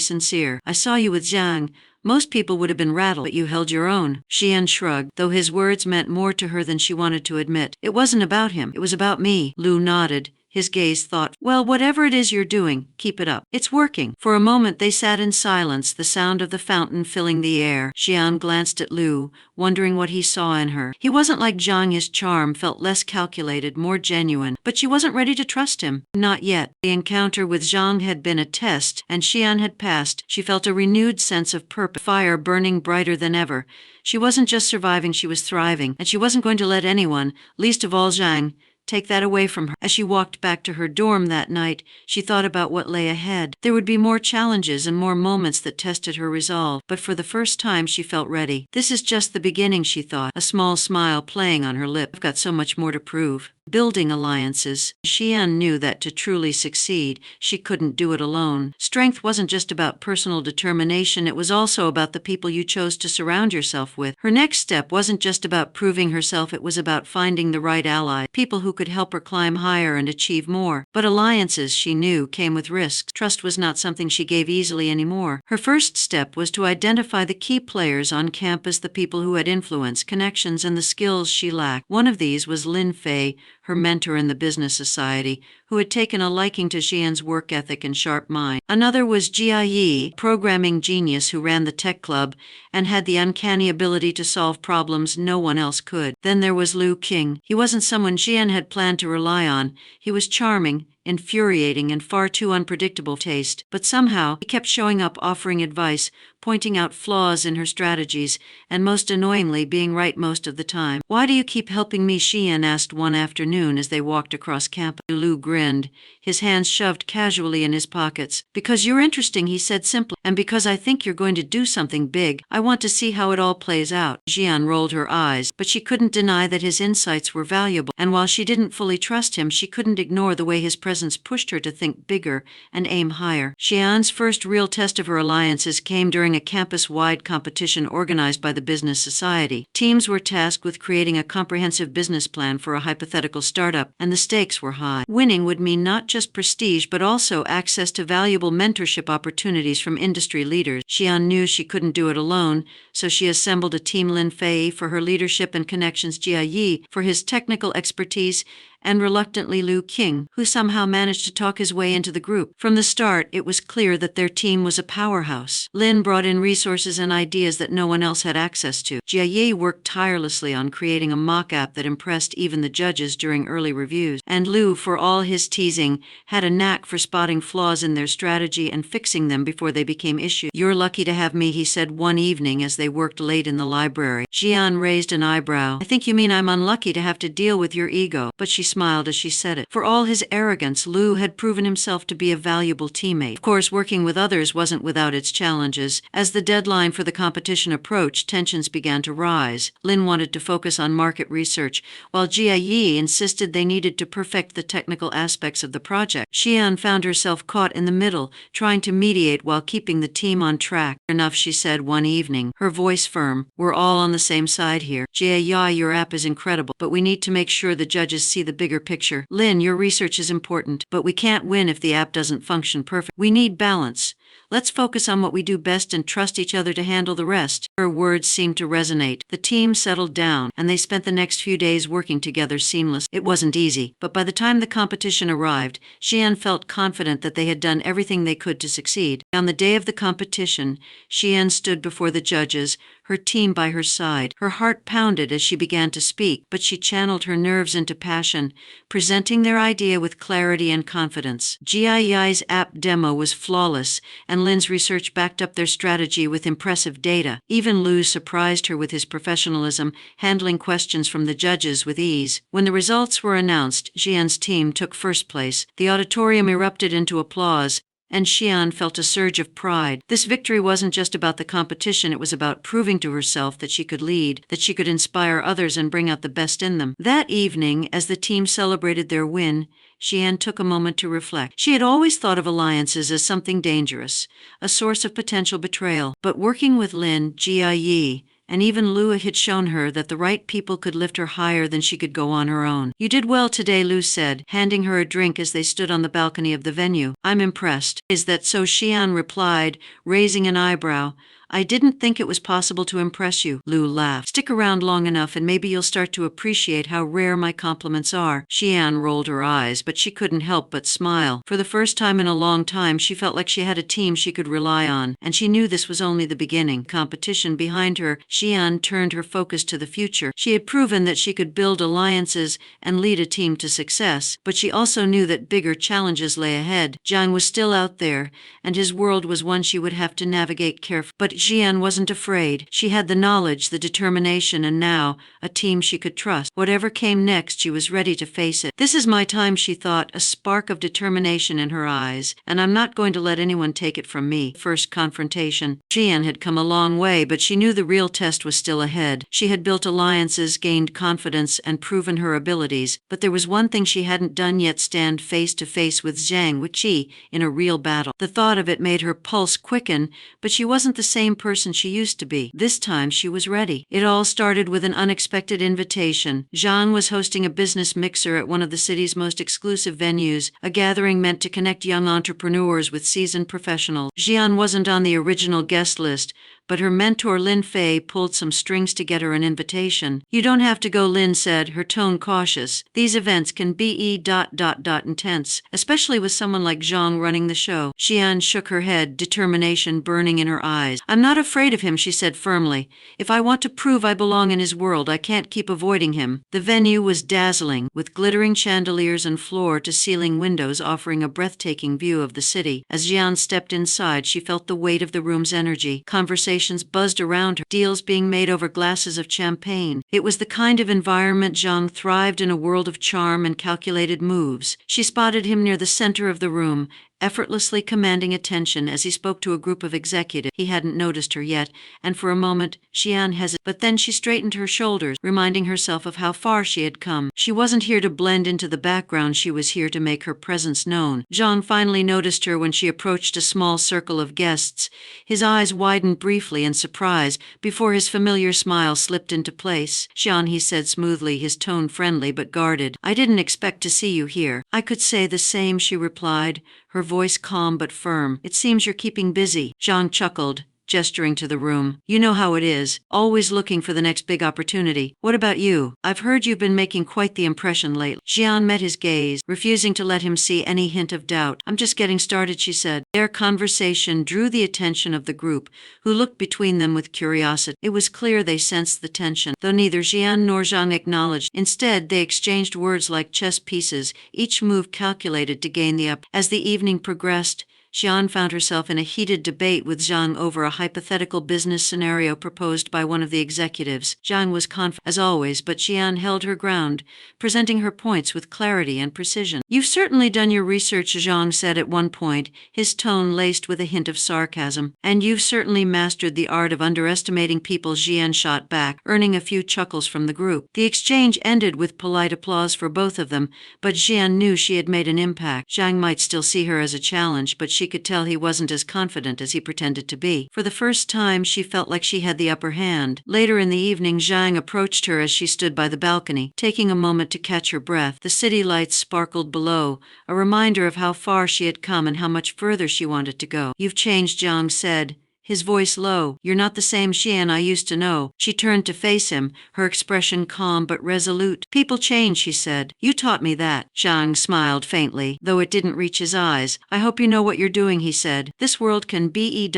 S1: sincere. "I saw you with Zhang. Most people would have been rattled, but you held your own." Xian shrugged, though his words meant more to her than she wanted to admit. "It wasn't about him. It was about me." Liu nodded, his gaze thoughtful. "Well, whatever it is you're doing, keep it up. It's working." For a moment they sat in silence, the sound of the fountain filling the air. Xian glanced at Liu, wondering what he saw in her. He wasn't like Zhang, his charm felt less calculated, more genuine, but she wasn't ready to trust him. Not yet. The encounter with Zhang had been a test, and Xian had passed. She felt a renewed sense of purpose, fire burning brighter than ever. She wasn't just surviving, she was thriving, and she wasn't going to let anyone, least of all Zhang, take that away from her. As she walked back to her dorm that night, she thought about what lay ahead. There would be more challenges and more moments that tested her resolve, but for the first time she felt ready. "This is just the beginning," she thought, a small smile playing on her lip. "I've got so much more to prove." Building alliances. Xian knew that to truly succeed, she couldn't do it alone. Strength wasn't just about personal determination, it was also about the people you chose to surround yourself with. Her next step wasn't just about proving herself, it was about finding the right ally, people who could help her climb higher and achieve more. But alliances, she knew, came with risks. Trust was not something she gave easily anymore. Her first step was to identify the key players on campus, the people who had influence, connections, and the skills she lacked. One of these was Lin Fei, her mentor in the business society, who had taken a liking to Xian's work ethic and sharp mind. Another was Jia Yi, programming genius who ran the tech club and had the uncanny ability to solve problems no one else could. Then there was Liu Xian. He wasn't someone Xian had planned to rely on. He was charming, infuriating, and far too unpredictable taste. But somehow, he kept showing up, offering advice, pointing out flaws in her strategies, and most annoyingly being right most of the time. "Why do you keep helping me?" Xian asked one afternoon as they walked across campus. Liu grinned, his hands shoved casually in his pockets. "Because you're interesting," he said simply, "and because I think you're going to do something big. I want to see how it all plays out." Xian rolled her eyes, but she couldn't deny that his insights were valuable, and while she didn't fully trust him, she couldn't ignore the way his presence pushed her to think bigger and aim higher. Xian's first real test of her alliances came during a campus-wide competition organized by the business society. Teams were tasked with creating a comprehensive business plan for a hypothetical startup, and the stakes were high. Winning would mean not just prestige but also access to valuable mentorship opportunities from industry leaders. Xian knew she couldn't do it alone, so she assembled a team: Lin Fei for her leadership and connections, Jia Yi for his technical expertise, and reluctantly Liu Xian, who somehow managed to talk his way into the group. From the start, it was clear that their team was a powerhouse. Lin brought in resources and ideas that no one else had access to. Jia Yi worked tirelessly on creating a mock-app that impressed even the judges during early reviews. And Liu, for all his teasing, had a knack for spotting flaws in their strategy and fixing them before they became issues. "You're lucky to have me," he said one evening as they worked late in the library. Xian raised an eyebrow. "I think you mean I'm unlucky to have to deal with your ego," but she smiled as she said it. For all his arrogance, Liu had proven himself to be a valuable teammate. Of course, working with others wasn't without its challenges. As the deadline for the competition approached, tensions began to rise. Lin wanted to focus on market research, while Jia Yi insisted they needed to perfect the technical aspects of the project. Xian found herself caught in the middle, trying to mediate while keeping the team on track. "Enough," she said one evening, her voice firm. "We're all on the same side here. Jia Yi, your app is incredible, but we need to make sure the judges see the big bigger picture. Lin, your research is important, but we can't win if the app doesn't function perfect. We need balance. Let's focus on what we do best and trust each other to handle the rest. Her words seemed to resonate. The team settled down, and they spent the next few days working together seamlessly. It wasn't easy, but by the time the competition arrived, Xian felt confident that they had done everything they could to succeed. On the day of the competition, Xian stood before the judges, her team by her side. Her heart pounded as she began to speak, but she channeled her nerves into passion, presenting their idea with clarity and confidence. GIE's app demo was flawless, and Lin's research backed up their strategy with impressive data. Even Liu surprised her with his professionalism, handling questions from the judges with ease. When the results were announced, Xian's team took first place. The auditorium erupted into applause, and Xian felt a surge of pride. This victory wasn't just about the competition, it was about proving to herself that she could lead, that she could inspire others and bring out the best in them. That evening, as the team celebrated their win, Xian took a moment to reflect. She had always thought of alliances as something dangerous, a source of potential betrayal. But working with Lin, Jie, and even Liu had shown her that the right people could lift her higher than she could go on her own. You did well today, Liu said, handing her a drink as they stood on the balcony of the venue. I'm impressed. Is that so? Xian replied, raising an eyebrow. I didn't think it was possible to impress you. Liu laughed. Stick around long enough and maybe you'll start to appreciate how rare my compliments are. Xian rolled her eyes, but she couldn't help but smile. For the first time in a long time, she felt like she had a team she could rely on, and she knew this was only the beginning. Competition behind her, Xian turned her focus to the future. She had proven that she could build alliances and lead a team to success, but she also knew that bigger challenges lay ahead. Zhang was still out there, and his world was one she would have to navigate carefully. But Xian wasn't afraid. She had the knowledge, the determination, and now a team she could trust. Whatever came next, she was ready to face it. This is my time, she thought, a spark of determination in her eyes, and I'm not going to let anyone take it from me. First confrontation. Xian had come a long way, but she knew the real test was still ahead. She had built alliances, gained confidence, and proven her abilities, but there was one thing she hadn't done yet: stand face to face with Zhang Wuqi in a real battle. The thought of it made her pulse quicken, but she wasn't the same person she used to be. This time she was ready. It all started with an unexpected invitation. Zhang was hosting a business mixer at one of the city's most exclusive venues, a gathering meant to connect young entrepreneurs with seasoned professionals. Xian wasn't on the original guest list, but her mentor Lin Fei pulled some strings to get her an invitation. You don't have to go, Lin said, her tone cautious. These events can be intense, especially with someone like Zhang running the show. Xian shook her head, determination burning in her eyes. I'm not afraid of him, she said firmly. If I want to prove I belong in his world, I can't keep avoiding him. The venue was dazzling, with glittering chandeliers and floor-to-ceiling windows offering a breathtaking view of the city. As Xian stepped inside, she felt the weight of the room's energy. Conversations buzzed around her, deals being made over glasses of champagne. It was the kind of environment Zhang thrived in, a world of charm and calculated moves. She spotted him near the center of the room, effortlessly commanding attention as he spoke to a group of executives. He hadn't noticed her yet, and for a moment Xian hesitated, but then she straightened her shoulders, reminding herself of how far she had come. She wasn't here to blend into the background, she was here to make her presence known. Zhang finally noticed her when she approached a small circle of guests. His eyes widened briefly in surprise before his familiar smile slipped into place. Xian, he said smoothly, his tone friendly but guarded. I didn't expect to see you here. I could say the same, she replied, her voice calm but firm. It seems you're keeping busy. Zhang chuckled, gesturing to the room. You know how it is, always looking for the next big opportunity. What about you? I've heard you've been making quite the impression lately. Xian met his gaze, refusing to let him see any hint of doubt. I'm just getting started, she said. Their conversation drew the attention of the group, who looked between them with curiosity. It was clear they sensed the tension, though neither Xian nor Zhang acknowledged. Instead, they exchanged words like chess pieces, each move calculated to gain the up. As the evening progressed, Xian found herself in a heated debate with Zhang over a hypothetical business scenario proposed by one of the executives. Zhang was confident, as always, but Xian held her ground, presenting her points with clarity and precision. You've certainly done your research, Zhang said at one point, his tone laced with a hint of sarcasm. And you've certainly mastered the art of underestimating people, Xian shot back, earning a few chuckles from the group. The exchange ended with polite applause for both of them, but Xian knew she had made an impact. Zhang might still see her as a challenge, but she she could tell he wasn't as confident as he pretended to be. For the first time, she felt like she had the upper hand. Later in the evening, Zhang approached her as she stood by the balcony, taking a moment to catch her breath. The city lights sparkled below, a reminder of how far she had come and how much further she wanted to go. "You've changed," Zhang said, his voice low. "You're not the same Xian I used to know." She turned to face him, her expression calm but resolute. "People change," she said. "You taught me that." Zhang smiled faintly, though it didn't reach his eyes. "I hope you know what you're doing," he said. "This world can be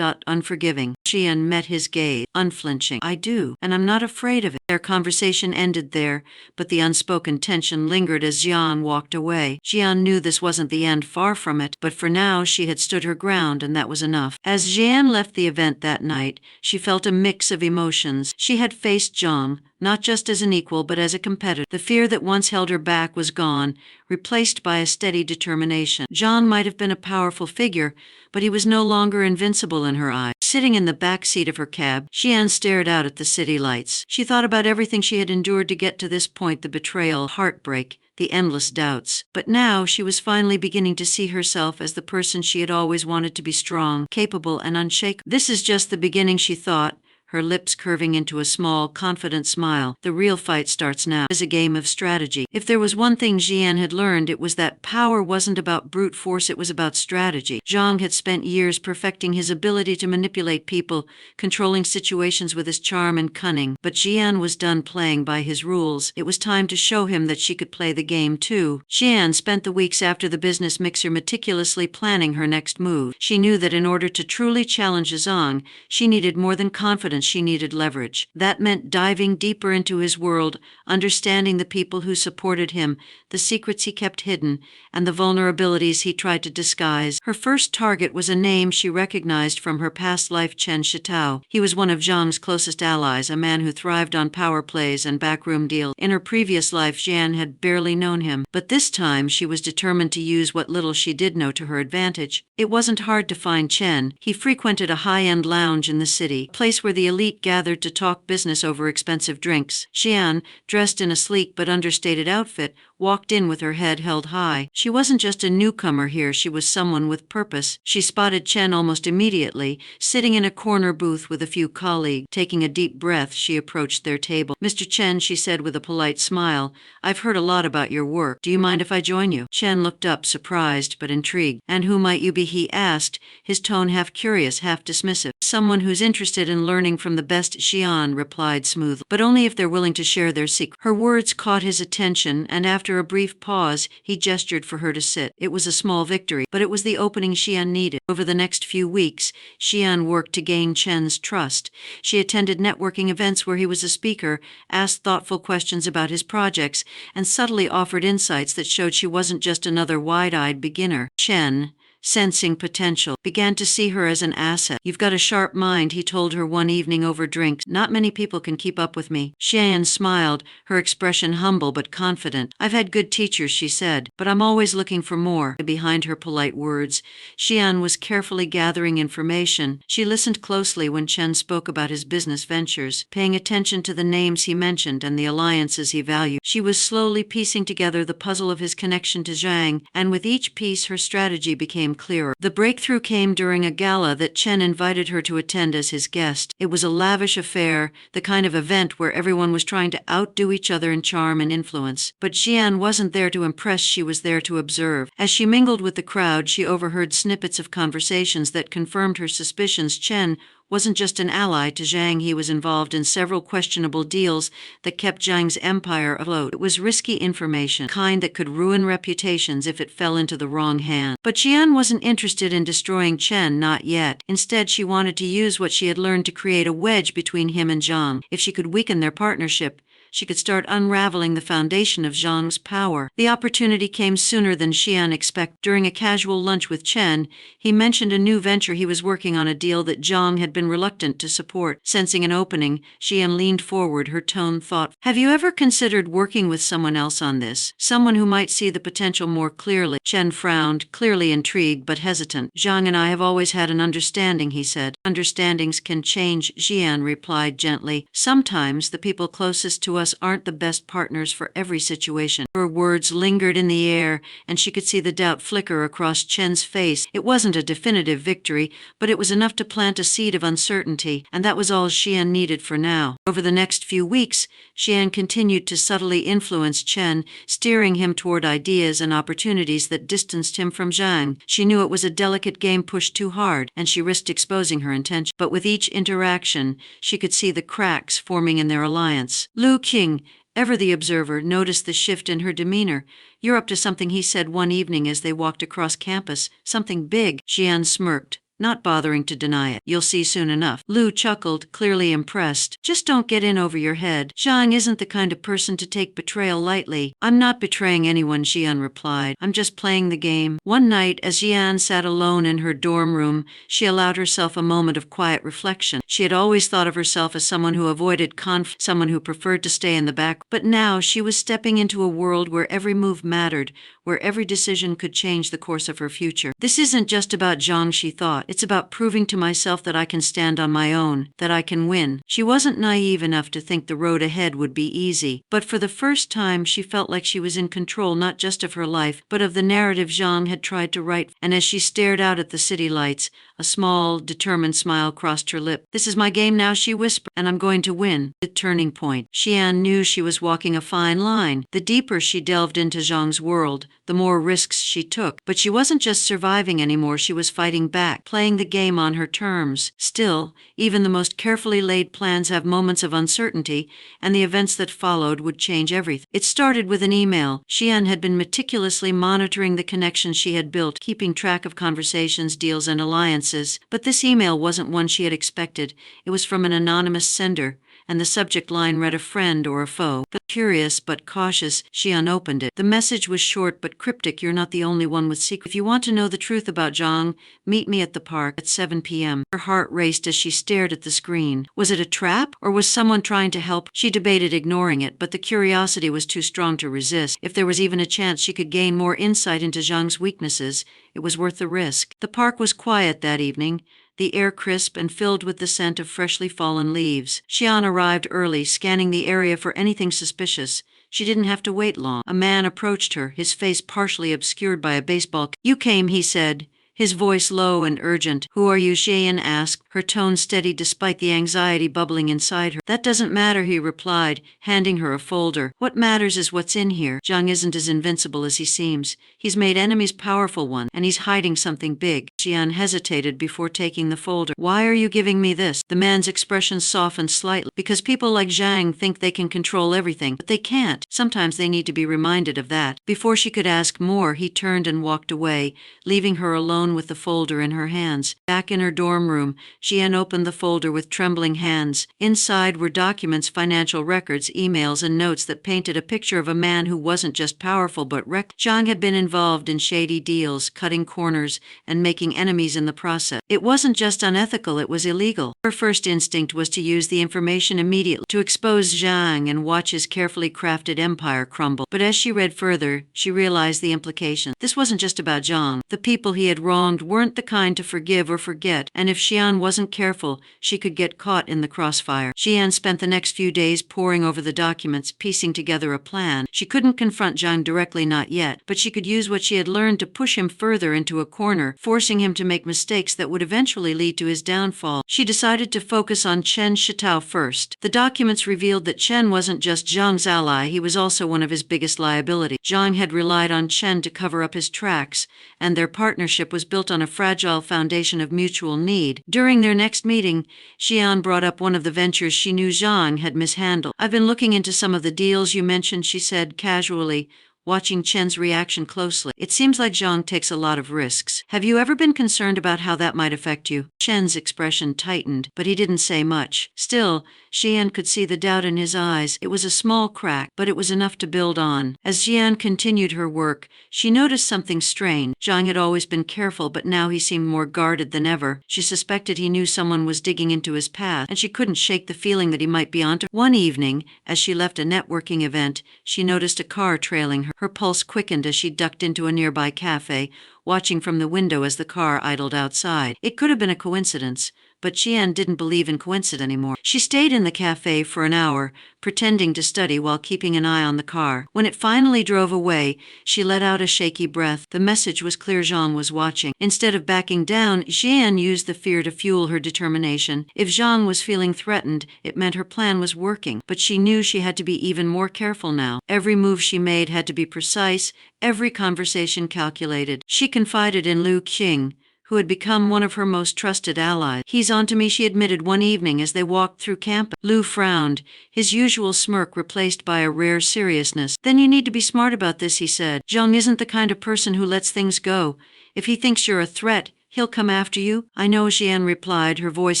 S1: unforgiving." Xian met his gaze, unflinching. "I do, and I'm not afraid of it." Their conversation ended there, but the unspoken tension lingered as Xian walked away. Xian knew this wasn't the end, far from it, but for now she had stood her ground, and that was enough. As Xian left the event that night, she felt a mix of emotions. She had faced Zhang, not just as an equal but as a competitor. The fear that once held her back was gone, replaced by a steady determination. Zhang might have been a powerful figure, but he was no longer invincible in her eyes. Sitting in the back seat of her cab, Xian stared out at the city lights. She thought about everything she had endured to get to this point: the betrayal, heartbreak, the endless doubts. But now she was finally beginning to see herself as the person she had always wanted to be: strong, capable, and unshakable. "This is just the beginning," she thought, her lips curving into a small, confident smile. "The real fight starts now." It is a game of strategy. If there was one thing Xian had learned, it was that power wasn't about brute force, it was about strategy. Zhang had spent years perfecting his ability to manipulate people, controlling situations with his charm and cunning. But Xian was done playing by his rules. It was time to show him that she could play the game too. Xian spent the weeks after the business mixer meticulously planning her next move. She knew that in order to truly challenge Zhang, she needed more than confidence. She needed leverage. That meant diving deeper into his world, understanding the people who supported him, the secrets he kept hidden, and the vulnerabilities he tried to disguise. Her first target was a name she recognized from her past life: Chen Shitao. He was one of Zhang's closest allies, a man who thrived on power plays and backroom deals. In her previous life, Xian had barely known him, but this time she was determined to use what little she did know to her advantage. It wasn't hard to find Chen. He frequented a high-end lounge in the city, a place where the elite gathered to talk business over expensive drinks. Xian, dressed in a sleek but understated outfit, walked in with her head held high. She wasn't just a newcomer here, she was someone with purpose. She spotted Chen almost immediately, sitting in a corner booth with a few colleagues. Taking a deep breath, she approached their table. "Mr. Chen," she said with a polite smile, "I've heard a lot about your work. Do you mind if I join you?" Chen looked up, surprised but intrigued. "And who might you be?" he asked, his tone half curious, half dismissive. "Someone who's interested in learning from the best," Xian replied smoothly, "but only if they're willing to share their secret." Her words caught his attention, and after a brief pause, he gestured for her to sit. It was a small victory, but it was the opening Xian needed. Over the next few weeks, Xian worked to gain Chen's trust. She attended networking events where he was a speaker, asked thoughtful questions about his projects, and subtly offered insights that showed she wasn't just another wide-eyed beginner. Chen, sensing potential, began to see her as an asset. "You've got a sharp mind," he told her one evening over drinks. "Not many people can keep up with me." Xian smiled, her expression humble but confident. "I've had good teachers," she said, "but I'm always looking for more." Behind her polite words, Xian was carefully gathering information. She listened closely when Chen spoke about his business ventures, paying attention to the names he mentioned and the alliances he valued. She was slowly piecing together the puzzle of his connection to Zhang, and with each piece her strategy became clearer. The breakthrough came during a gala that Chen invited her to attend as his guest. It was a lavish affair, the kind of event where everyone was trying to outdo each other in charm and influence. But Xian wasn't there to impress, she was there to observe. As she mingled with the crowd, she overheard snippets of conversations that confirmed her suspicions. Chen wasn't just an ally to Zhang, he was involved in several questionable deals that kept Zhang's empire afloat. It was risky information, kind that could ruin reputations if it fell into the wrong hand. But Xian wasn't interested in destroying Chen, not yet. Instead, she wanted to use what she had learned to create a wedge between him and Zhang. If she could weaken their partnership, she could start unraveling the foundation of Zhang's power. The opportunity came sooner than Xian expected. During a casual lunch with Chen, he mentioned a new venture he was working on, a deal that Zhang had been reluctant to support. Sensing an opening, Xian leaned forward, her tone thoughtful. "Have you ever considered working with someone else on this? Someone who might see the potential more clearly?" Chen frowned, clearly intrigued but hesitant. "Zhang and I have always had an understanding," he said. "Understandings can change," Xian replied gently. "Sometimes the people closest to to us aren't the best partners for every situation." Her words lingered in the air, and she could see the doubt flicker across Chen's face. It wasn't a definitive victory, but it was enough to plant a seed of uncertainty, and that was all Xian needed for now. Over the next few weeks, Xian continued to subtly influence Chen, steering him toward ideas and opportunities that distanced him from Zhang. She knew it was a delicate game pushed too hard, and she risked exposing her intention. But with each interaction, she could see the cracks forming in their alliance. Liu Xian, ever the observer, noticed the shift in her demeanor. "You're up to something," he said one evening as they walked across campus. "Something big." Xian smirked, not bothering to deny it. "You'll see soon enough." Liu chuckled, clearly impressed. "Just don't get in over your head. Zhang isn't the kind of person to take betrayal lightly." "I'm not betraying anyone," Xian replied. "I'm just playing the game." One night, as Xian sat alone in her dorm room, she allowed herself a moment of quiet reflection. She had always thought of herself as someone who avoided conflict, someone who preferred to stay in the back. But now she was stepping into a world where every move mattered, where every decision could change the course of her future. "This isn't just about Zhang," she thought. "It's about proving to myself that I can stand on my own, that I can win." She wasn't naive enough to think the road ahead would be easy, but for the first time she felt like she was in control not just of her life, but of the narrative Zhang had tried to write. And as she stared out at the city lights, a small, determined smile crossed her lip. "This is my game now," she whispered, "and I'm going to win." The turning point. Xian knew she was walking a fine line. The deeper she delved into Zhang's world, the more risks she took. But she wasn't just surviving anymore, she was fighting back, playing the game on her terms. Still, even the most carefully laid plans have moments of uncertainty, and the events that followed would change everything. It started with an email. Xian had been meticulously monitoring the connections she had built, keeping track of conversations, deals, and alliances. But this email wasn't one she had expected. It was from an anonymous sender, and the subject line read "a friend or a foe." But curious but cautious, she unopened it. The message was short but cryptic. "You're not the only one with secrets. If you want to know the truth about Zhang, meet me at the park at 7 p.m. Her heart raced as she stared at the screen. Was it a trap, or was someone trying to help? She debated ignoring it, but the curiosity was too strong to resist. If there was even a chance she could gain more insight into Zhang's weaknesses, it was worth the risk. The park was quiet that evening, the air crisp and filled with the scent of freshly fallen leaves. Xian arrived early, scanning the area for anything suspicious. She didn't have to wait long. A man approached her, his face partially obscured by a baseball cap. "You came," he said, his voice low and urgent. "Who are you?" Xian asked, her tone steady despite the anxiety bubbling inside her. "That doesn't matter," he replied, handing her a folder. "What matters is what's in here. Zhang isn't as invincible as he seems. He's made enemies powerful ones, and he's hiding something big." Xian hesitated before taking the folder. "Why are you giving me this?" The man's expression softened slightly. "Because people like Zhang think they can control everything, but they can't. Sometimes they need to be reminded of that." Before she could ask more, he turned and walked away, leaving her alone with the folder in her hands. Back in her dorm room, Xian opened the folder with trembling hands. Inside were documents, financial records, emails, and notes that painted a picture of a man who wasn't just powerful but reckless. Zhang had been involved in shady deals, cutting corners, and making enemies in the process. It wasn't just unethical, it was illegal. Her first instinct was to use the information immediately, to expose Zhang and watch his carefully crafted empire crumble. But as she read further, she realized the implications. This wasn't just about Zhang. The people he had wronged weren't the kind to forgive or forget, and if Xian wasn't careful, she could get caught in the crossfire. Xian spent the next few days poring over the documents, piecing together a plan. She couldn't confront Zhang directly, not yet, but she could use what she had learned to push him further into a corner, forcing him to make mistakes that would eventually lead to his downfall. She decided to focus on Chen Shitao first. The documents revealed that Chen wasn't just Zhang's ally, he was also one of his biggest liabilities. Zhang had relied on Chen to cover up his tracks, and their partnership was built on a fragile foundation of mutual need. During their next meeting, Xian brought up one of the ventures she knew Zhang had mishandled. "I've been looking into some of the deals you mentioned," she said casually, watching Chen's reaction closely. "It seems like Zhang takes a lot of risks. Have you ever been concerned about how that might affect you?" Chen's expression tightened, but he didn't say much. Still, Xian could see the doubt in his eyes. It was a small crack, but it was enough to build on. As Xian continued her work, she noticed something strange. Zhang had always been careful, but now he seemed more guarded than ever. She suspected he knew someone was digging into his past, and she couldn't shake the feeling that he might be onto her. One evening, as she left a networking event, she noticed a car trailing her. Her pulse quickened as she ducked into a nearby cafe, watching from the window as the car idled outside. It could have been a coincidence, but Xian didn't believe in coincidence anymore. She stayed in the cafe for an hour, pretending to study while keeping an eye on the car. When it finally drove away, she let out a shaky breath. The message was clear: Zhang was watching. Instead of backing down, Xian used the fear to fuel her determination. If Zhang was feeling threatened, it meant her plan was working. But she knew she had to be even more careful now. Every move she made had to be precise, every conversation calculated. She confided in Liu Xian, who had become one of her most trusted allies. "He's on to me," she admitted one evening as they walked through campus. Liu frowned, his usual smirk replaced by a rare seriousness. "Then you need to be smart about this," he said. "Zhang isn't the kind of person who lets things go. If he thinks you're a threat, he'll come after you." "I know," Xian replied, her voice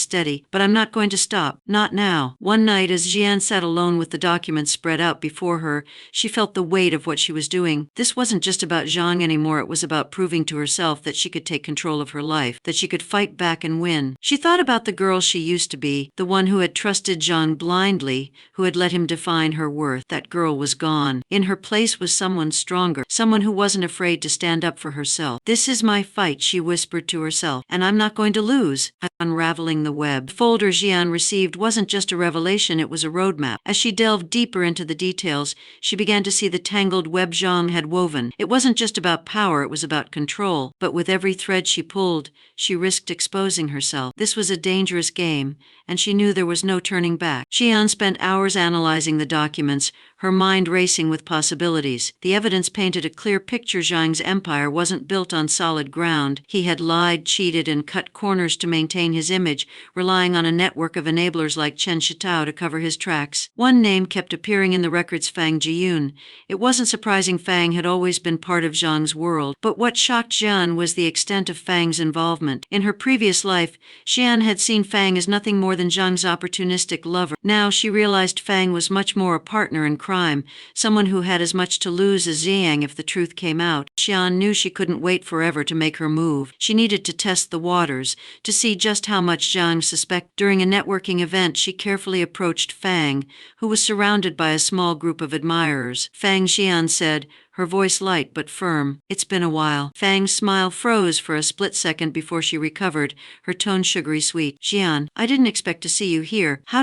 S1: steady, "but I'm not going to stop. Not now." One night, as Xian sat alone with the documents spread out before her, she felt the weight of what she was doing. This wasn't just about Zhang anymore, it was about proving to herself that she could take control of her life, that she could fight back and win. She thought about the girl she used to be, the one who had trusted Zhang blindly, who had let him define her worth. That girl was gone. In her place was someone stronger, someone who wasn't afraid to stand up for herself. "This is my fight," she whispered to herself, "and I'm not going to lose." Unraveling the web. The folder Xian received wasn't just a revelation, it was a roadmap. As she delved deeper into the details, she began to see the tangled web Zhang had woven. It wasn't just about power, it was about control. But with every thread she pulled, she risked exposing herself. This was a dangerous game, and she knew there was no turning back. Xian spent hours analyzing the documents, her mind racing with possibilities. The evidence painted a clear picture: Zhang's empire wasn't built on solid ground. He had lied, cheated, and cut corners to maintain his image, relying on a network of enablers like Chen Shitao to cover his tracks. One name kept appearing in the records: Fang Jiyun. It wasn't surprising, Fang had always been part of Zhang's world. But what shocked Xian was the extent of Fang's involvement. In her previous life, Xian had seen Fang as nothing more than Zhang's opportunistic lover. Now she realized Fang was much more a partner in crime, someone who had as much to lose as Ziyang if the truth came out. Xian knew she couldn't wait forever to make her move. She needed to test the waters, to see just how much Zhang suspected. During a networking event, she carefully approached Fang, who was surrounded by a small group of admirers. "Fang," Xian said, her voice light but firm, "It's been a while." Fang's smile froze for a split second before she recovered, her tone sugary sweet. "Xian, I didn't expect to see you here." How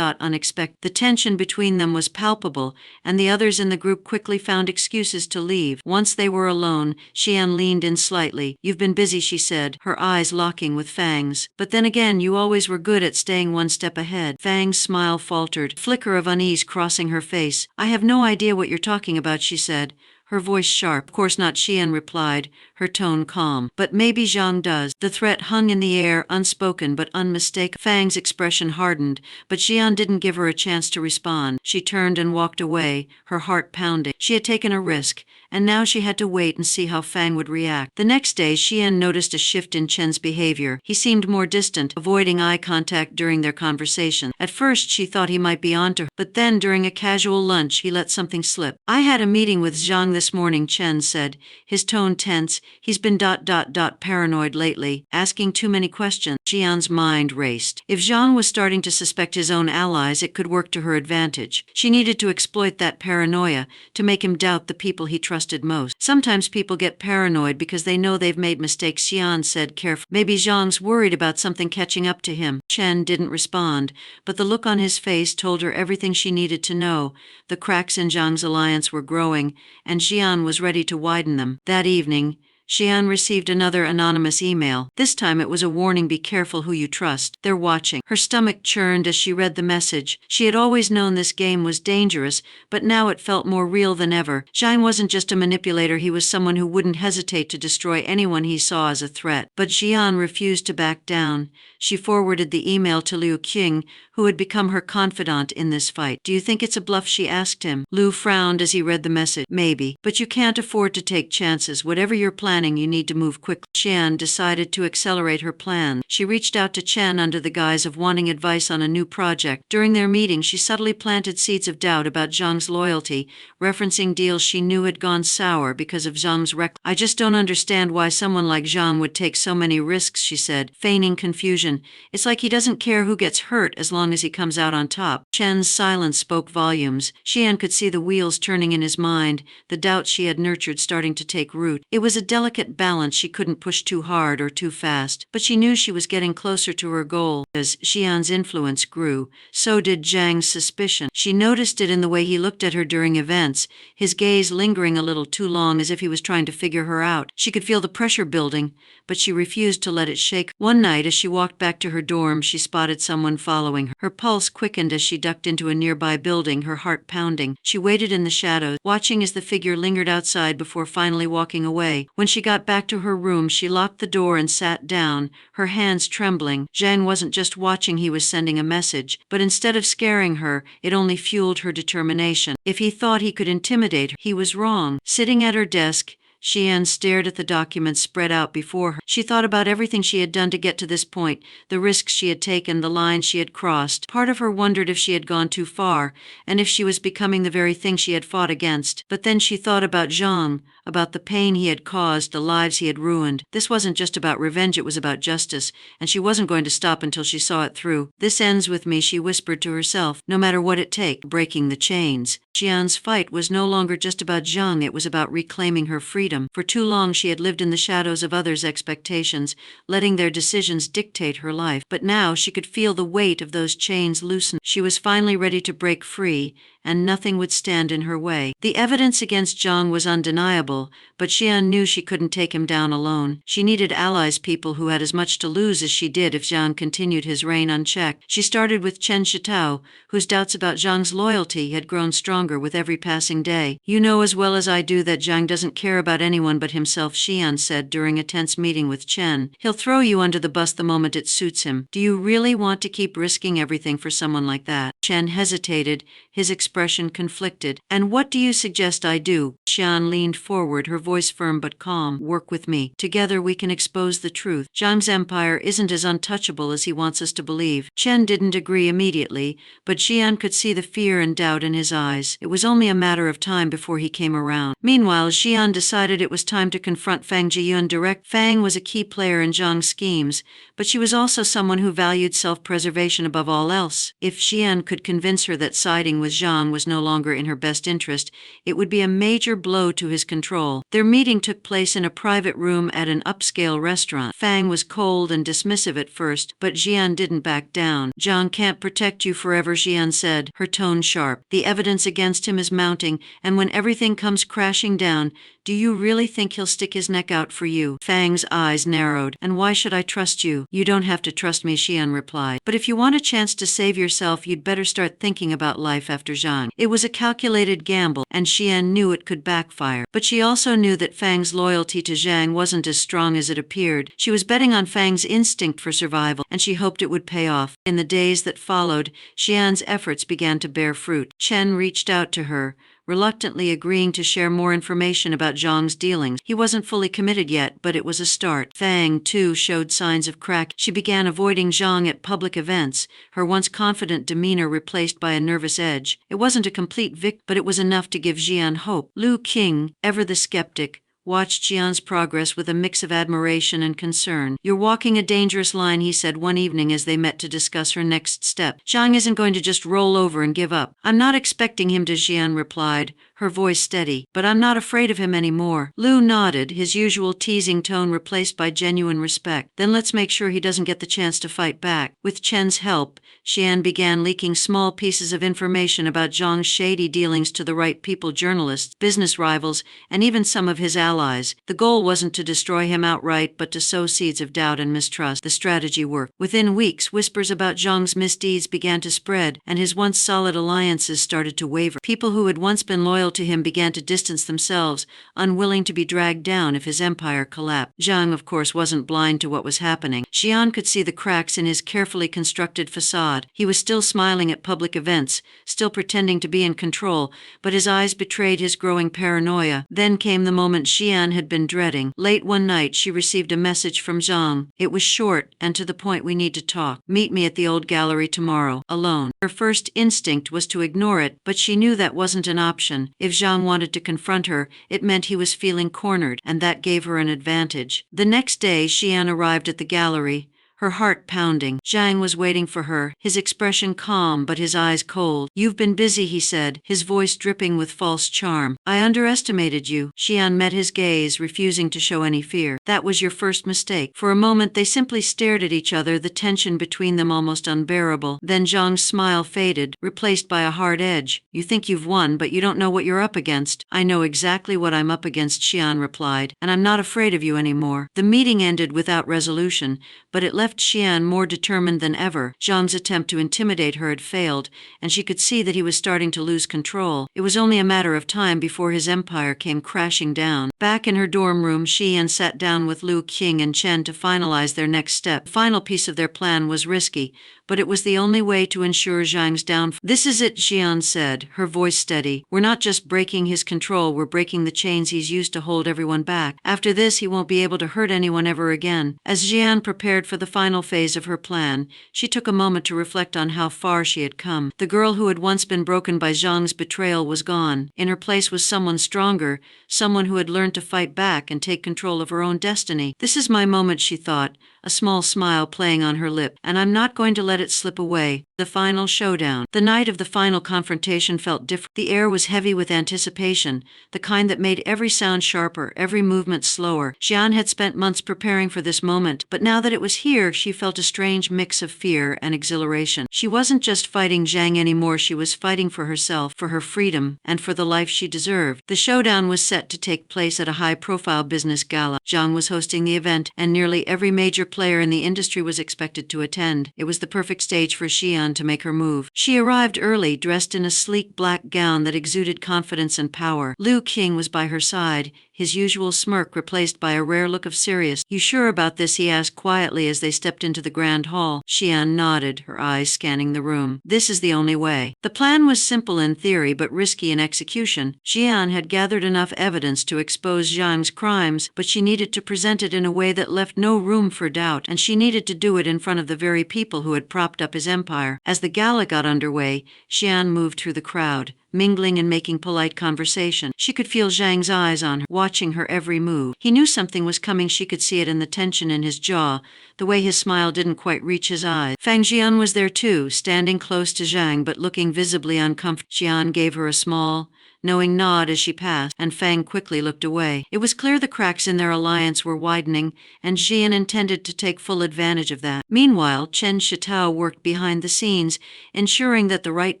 S1: unexpected. The tension between them was palpable, and the others in the group quickly found excuses to leave. Once they were alone, Xian leaned in slightly. "You've been busy," she said, her eyes locking with Fang's. "But then again, you always were good at staying one step ahead." Fang's smile faltered, a flicker of unease crossing her face. "I have no idea what you're talking about," she said, her voice sharp. "Of course not," Xian replied, her tone calm. "But maybe Zhang does." The threat hung in the air, unspoken but unmistakable. Fang's expression hardened, but Xian didn't give her a chance to respond. She turned and walked away, her heart pounding. She had taken a risk, and now she had to wait and see how Fang would react. The next day, Xian noticed a shift in Chen's behavior. He seemed more distant, avoiding eye contact during their conversation. At first, she thought he might be onto her, but then during a casual lunch, he let something slip. "I had a meeting with Zhang this morning," Chen said, his tone tense. "He's been paranoid lately, asking too many questions." Xian's mind raced. If Zhang was starting to suspect his own allies, it could work to her advantage. She needed to exploit that paranoia, to make him doubt the people he trusted most. "Sometimes people get paranoid because they know they've made mistakes," Xian said carefully. "Maybe Zhang's worried about something catching up to him." Chen didn't respond, but the look on his face told her everything she needed to know. The cracks in Zhang's alliance were growing, and Xian was ready to widen them. That evening, Xian received another anonymous email. This time it was a warning: be careful who you trust. They're watching. Her stomach churned as she read the message. She had always known this game was dangerous, but now it felt more real than ever. Zhang wasn't just a manipulator, he was someone who wouldn't hesitate to destroy anyone he saw as a threat. But Xian refused to back down. She forwarded the email to Liu Xian, who had become her confidant in this fight. "Do you think it's a bluff?" she asked him. Liu frowned as he read the message. "Maybe. But you can't afford to take chances. Whatever you're planning, you need to move quickly." Xian decided to accelerate her plan. She reached out to Chen under the guise of wanting advice on a new project. During their meeting, she subtly planted seeds of doubt about Zhang's loyalty, referencing deals she knew had gone sour because of Zhang's recklessness. "I just don't understand why someone like Zhang would take so many risks," she said, feigning confusion. "It's like he doesn't care who gets hurt as long as he comes out on top." Chen's silence spoke volumes. Xian could see the wheels turning in his mind, the doubts she had nurtured starting to take root. It was a delicate delicate balance. She couldn't push too hard or too fast, but she knew she was getting closer to her goal. As Xian's influence grew, so did Zhang's suspicion. She noticed it in the way he looked at her during events, his gaze lingering a little too long as if he was trying to figure her out. She could feel the pressure building, but she refused to let it shake. One night, as she walked back to her dorm, she spotted someone following her. Her pulse quickened as she ducked into a nearby building, her heart pounding. She waited in the shadows, watching as the figure lingered outside before finally walking away. When she got back to her room, she locked the door and sat down, her hands trembling. Zhang wasn't just watching, he was sending a message, but instead of scaring her, it only fueled her determination. If he thought he could intimidate her, he was wrong. Sitting at her desk, Xian stared at the documents spread out before her. She thought about everything she had done to get to this point, the risks she had taken, the lines she had crossed. Part of her wondered if she had gone too far, and if she was becoming the very thing she had fought against. But then she thought about Zhang, about the pain he had caused, the lives he had ruined. This wasn't just about revenge, it was about justice, and she wasn't going to stop until she saw it through. "This ends with me," she whispered to herself, "no matter what it takes, breaking the chains." Xian's fight was no longer just about Zhang, it was about reclaiming her freedom. For too long she had lived in the shadows of others' expectations, letting their decisions dictate her life. But now she could feel the weight of those chains loosen. She was finally ready to break free, and nothing would stand in her way. The evidence against Zhang was undeniable, but Xian knew she couldn't take him down alone. She needed allies, people who had as much to lose as she did if Zhang continued his reign unchecked. She started with Chen Shitao, whose doubts about Zhang's loyalty had grown stronger with every passing day. "You know as well as I do that Zhang doesn't care about anyone but himself," Xian said during a tense meeting with Chen. "He'll throw you under the bus the moment it suits him. Do you really want to keep risking everything for someone like that?" Chen hesitated, his expression conflicted. "And what do you suggest I do?" Xian leaned forward, her voice firm but calm. "Work with me. Together we can expose the truth. Zhang's empire isn't as untouchable as he wants us to believe." Chen didn't agree immediately, but Xian could see the fear and doubt in his eyes. It was only a matter of time before he came around. Meanwhile, Xian decided it was time to confront Fang Jiyun direct. Fang was a key player in Zhang's schemes, but she was also someone who valued self-preservation above all else. If Xian could convince her that siding with Zhang was no longer in her best interest, it would be a major blow to his control. Their meeting took place in a private room at an upscale restaurant. Fang was cold and dismissive at first, but Xian didn't back down. "Zhang can't protect you forever," Xian said, her tone sharp. "The evidence against him is mounting, and when everything comes crashing down, do you really think he'll stick his neck out for you?" Fang's eyes narrowed. "And why should I trust you?" "You don't have to trust me," Xian replied. "But if you want a chance to save yourself, you'd better start thinking about life after Zhang." It was a calculated gamble, and Xian knew it could backfire. But she also knew that Fang's loyalty to Zhang wasn't as strong as it appeared. She was betting on Fang's instinct for survival, and she hoped it would pay off. In the days that followed, Xian's efforts began to bear fruit. Chen reached out to her, reluctantly agreeing to share more information about Zhang's dealings. He wasn't fully committed yet, but it was a start. Fang, too, showed signs of crack. She began avoiding Zhang at public events, her once confident demeanor replaced by a nervous edge. It wasn't a complete victory, but it was enough to give Xian hope. Liu Qian, ever the skeptic, watched Xian's progress with a mix of admiration and concern. "You're walking a dangerous line," he said one evening as they met to discuss her next step. "Zhang isn't going to just roll over and give up." "I'm not expecting him to," Xian replied, her voice steady, "but I'm not afraid of him anymore." Liu nodded, his usual teasing tone replaced by genuine respect. "Then let's make sure he doesn't get the chance to fight back." With Chen's help, Xian began leaking small pieces of information about Zhang's shady dealings to the right people, journalists, business rivals, and even some of his allies. The goal wasn't to destroy him outright, but to sow seeds of doubt and mistrust. The strategy worked. Within weeks, whispers about Zhang's misdeeds began to spread, and his once solid alliances started to waver. People who had once been loyal to him began to distance themselves, unwilling to be dragged down if his empire collapsed. Zhang, of course, wasn't blind to what was happening. Xian could see the cracks in his carefully constructed facade. He was still smiling at public events, still pretending to be in control, but his eyes betrayed his growing paranoia. Then came the moment Xian had been dreading. Late one night, she received a message from Zhang. It was short and to the point: "We need to talk. Meet me at the old gallery tomorrow, alone." Her first instinct was to ignore it, but she knew that wasn't an option. If Zhang wanted to confront her, it meant he was feeling cornered, and that gave her an advantage. The next day, Xian arrived at the gallery, her heart pounding. Zhang was waiting for her, his expression calm but his eyes cold. "You've been busy," he said, his voice dripping with false charm. "I underestimated you." Xian met his gaze, refusing to show any fear. "That was your first mistake." For a moment they simply stared at each other, the tension between them almost unbearable. Then Zhang's smile faded, replaced by a hard edge. "You think you've won, but you don't know what you're up against." "I know exactly what I'm up against," Xian replied, "and I'm not afraid of you anymore." The meeting ended without resolution, but it left Xian more determined than ever. Zhang's attempt to intimidate her had failed, and she could see that he was starting to lose control. It was only a matter of time before his empire came crashing down. Back in her dorm room, Xian sat down with Liu Xian and Chen to finalize their next step. The final piece of their plan was risky, but it was the only way to ensure Zhang's downfall. "This is it," Xian said, her voice steady. "We're not just breaking his control, we're breaking the chains he's used to hold everyone back. After this, he won't be able to hurt anyone ever again." As Xian prepared for the final phase of her plan, she took a moment to reflect on how far she had come. The girl who had once been broken by Zhang's betrayal was gone. In her place was someone stronger, someone who had learned to fight back and take control of her own destiny. "This is my moment," she thought, a small smile playing on her lip, "and I'm not going to let it slip away." The final showdown. The night of the final confrontation felt different. The air was heavy with anticipation, the kind that made every sound sharper, every movement slower. Xian had spent months preparing for this moment, but now that it was here, she felt a strange mix of fear and exhilaration. She wasn't just fighting Zhang anymore, she was fighting for herself, for her freedom, and for the life she deserved. The showdown was set to take place at a high-profile business gala. Zhang was hosting the event, and nearly every major player in the industry was expected to attend. It was the perfect stage for Xian to make her move. She arrived early, dressed in a sleek black gown that exuded confidence and power. Liu Xian was by her side, his usual smirk replaced by a rare look of serious. "You sure about this?" he asked quietly as they stepped into the grand hall. Xian nodded, her eyes scanning the room. "This is the only way." The plan was simple in theory but risky in execution. Xian had gathered enough evidence to expose Zhang's crimes, but she needed to present it in a way that left no room for doubt, and she needed to do it in front of the very people who had propped up his empire. As the gala got underway, Xian moved through the crowd, mingling and making polite conversation. She could feel Zhang's eyes on her, watching her every move. He knew something was coming, she could see it in the tension in his jaw, the way his smile didn't quite reach his eyes. Fang Jian was there too, standing close to Zhang but looking visibly uncomfortable. Xian gave her a small, knowing nod as she passed, and Fang quickly looked away. It was clear the cracks in their alliance were widening, and Xian intended to take full advantage of that. Meanwhile, Chen Shitao worked behind the scenes, ensuring that the right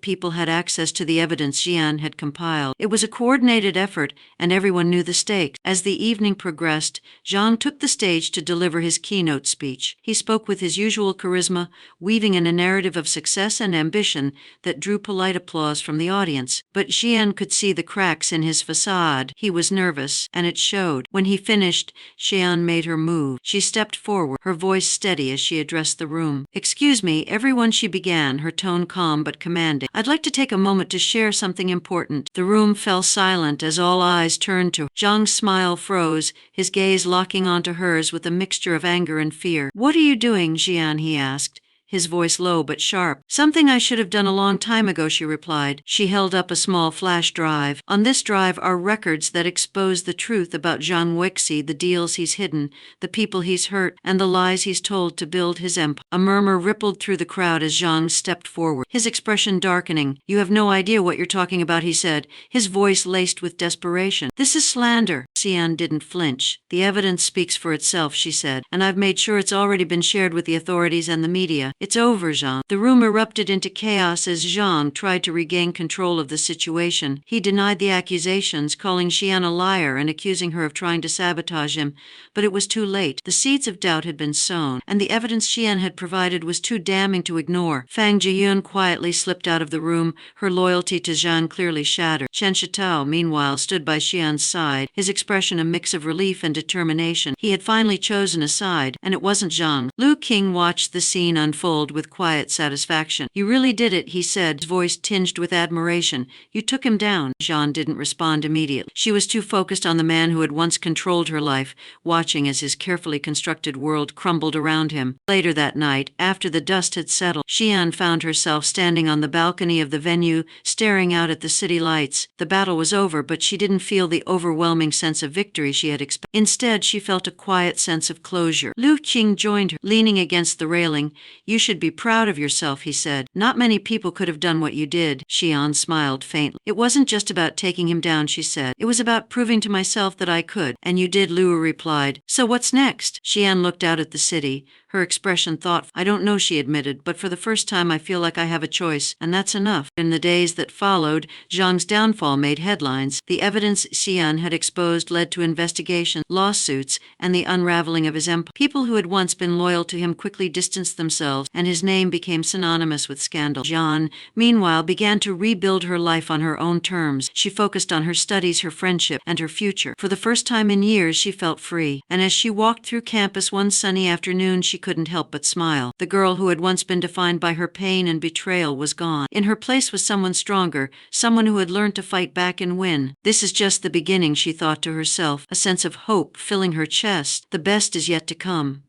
S1: people had access to the evidence Xian had compiled. It was a coordinated effort, and everyone knew the stakes. As the evening progressed, Zhang took the stage to deliver his keynote speech. He spoke with his usual charisma, weaving in a narrative of success and ambition that drew polite applause from the audience. But Xian could see the cracks in his facade. He was nervous, and it showed. When he finished, Xian made her move. She stepped forward, her voice steady as she addressed the room. "Excuse me, everyone," she began, her tone calm but commanding. "I'd like to take a moment to share something important." The room fell silent as all eyes turned to her. Zhang's smile froze, his gaze locking onto hers with a mixture of anger and fear. "What are you doing, Xian?" he asked, his voice low but sharp. "Something I should have done a long time ago," she replied. She held up a small flash drive. "On this drive are records that expose the truth about Zhang Weixi, the deals he's hidden, the people he's hurt, and the lies he's told to build his empire." A murmur rippled through the crowd as Zhang stepped forward, his expression darkening. "You have no idea what you're talking about," he said, his voice laced with desperation. "This is slander." Xian didn't flinch. "The evidence speaks for itself," she said, "and I've made sure it's already been shared with the authorities and the media. It's over, Zhang." The room erupted into chaos as Zhang tried to regain control of the situation. He denied the accusations, calling Xian a liar and accusing her of trying to sabotage him, but it was too late. The seeds of doubt had been sown, and the evidence Xian had provided was too damning to ignore. Fang Jiyun quietly slipped out of the room, her loyalty to Zhang clearly shattered. Chen Shitao, meanwhile, stood by Xian's side, his expression a mix of relief and determination. He had finally chosen a side, and it wasn't Zhang. Liu King watched the scene unfold unfold with quiet satisfaction. "You really did it," he said, his voice tinged with admiration. "You took him down." Jean didn't respond immediately. She was too focused on the man who had once controlled her life, watching as his carefully constructed world crumbled around him. Later that night, after the dust had settled, Xian found herself standing on the balcony of the venue, staring out at the city lights. The battle was over, but she didn't feel the overwhelming sense of victory she had expected. Instead, she felt a quiet sense of closure. Liu Xian joined her, leaning against the railing. "You should be proud of yourself," he said. "Not many people could have done what you did." Xian smiled faintly. "It wasn't just about taking him down," she said. "It was about proving to myself that I could." "And you did," Liu replied. "So what's next?" Xian looked out at the city, her expression thoughtful. "I don't know," she admitted, "but for the first time I feel like I have a choice, and that's enough." In the days that followed, Zhang's downfall made headlines. The evidence Xian had exposed led to investigations, lawsuits, and the unraveling of his empire. People who had once been loyal to him quickly distanced themselves, and his name became synonymous with scandal. Zhang, meanwhile, began to rebuild her life on her own terms. She focused on her studies, her friendship, and her future. For the first time in years, she felt free. And as she walked through campus one sunny afternoon, she couldn't help but smile. The girl who had once been defined by her pain and betrayal was gone. In her place was someone stronger, someone who had learned to fight back and win. "This is just the beginning," she thought to herself, a sense of hope filling her chest. "The best is yet to come."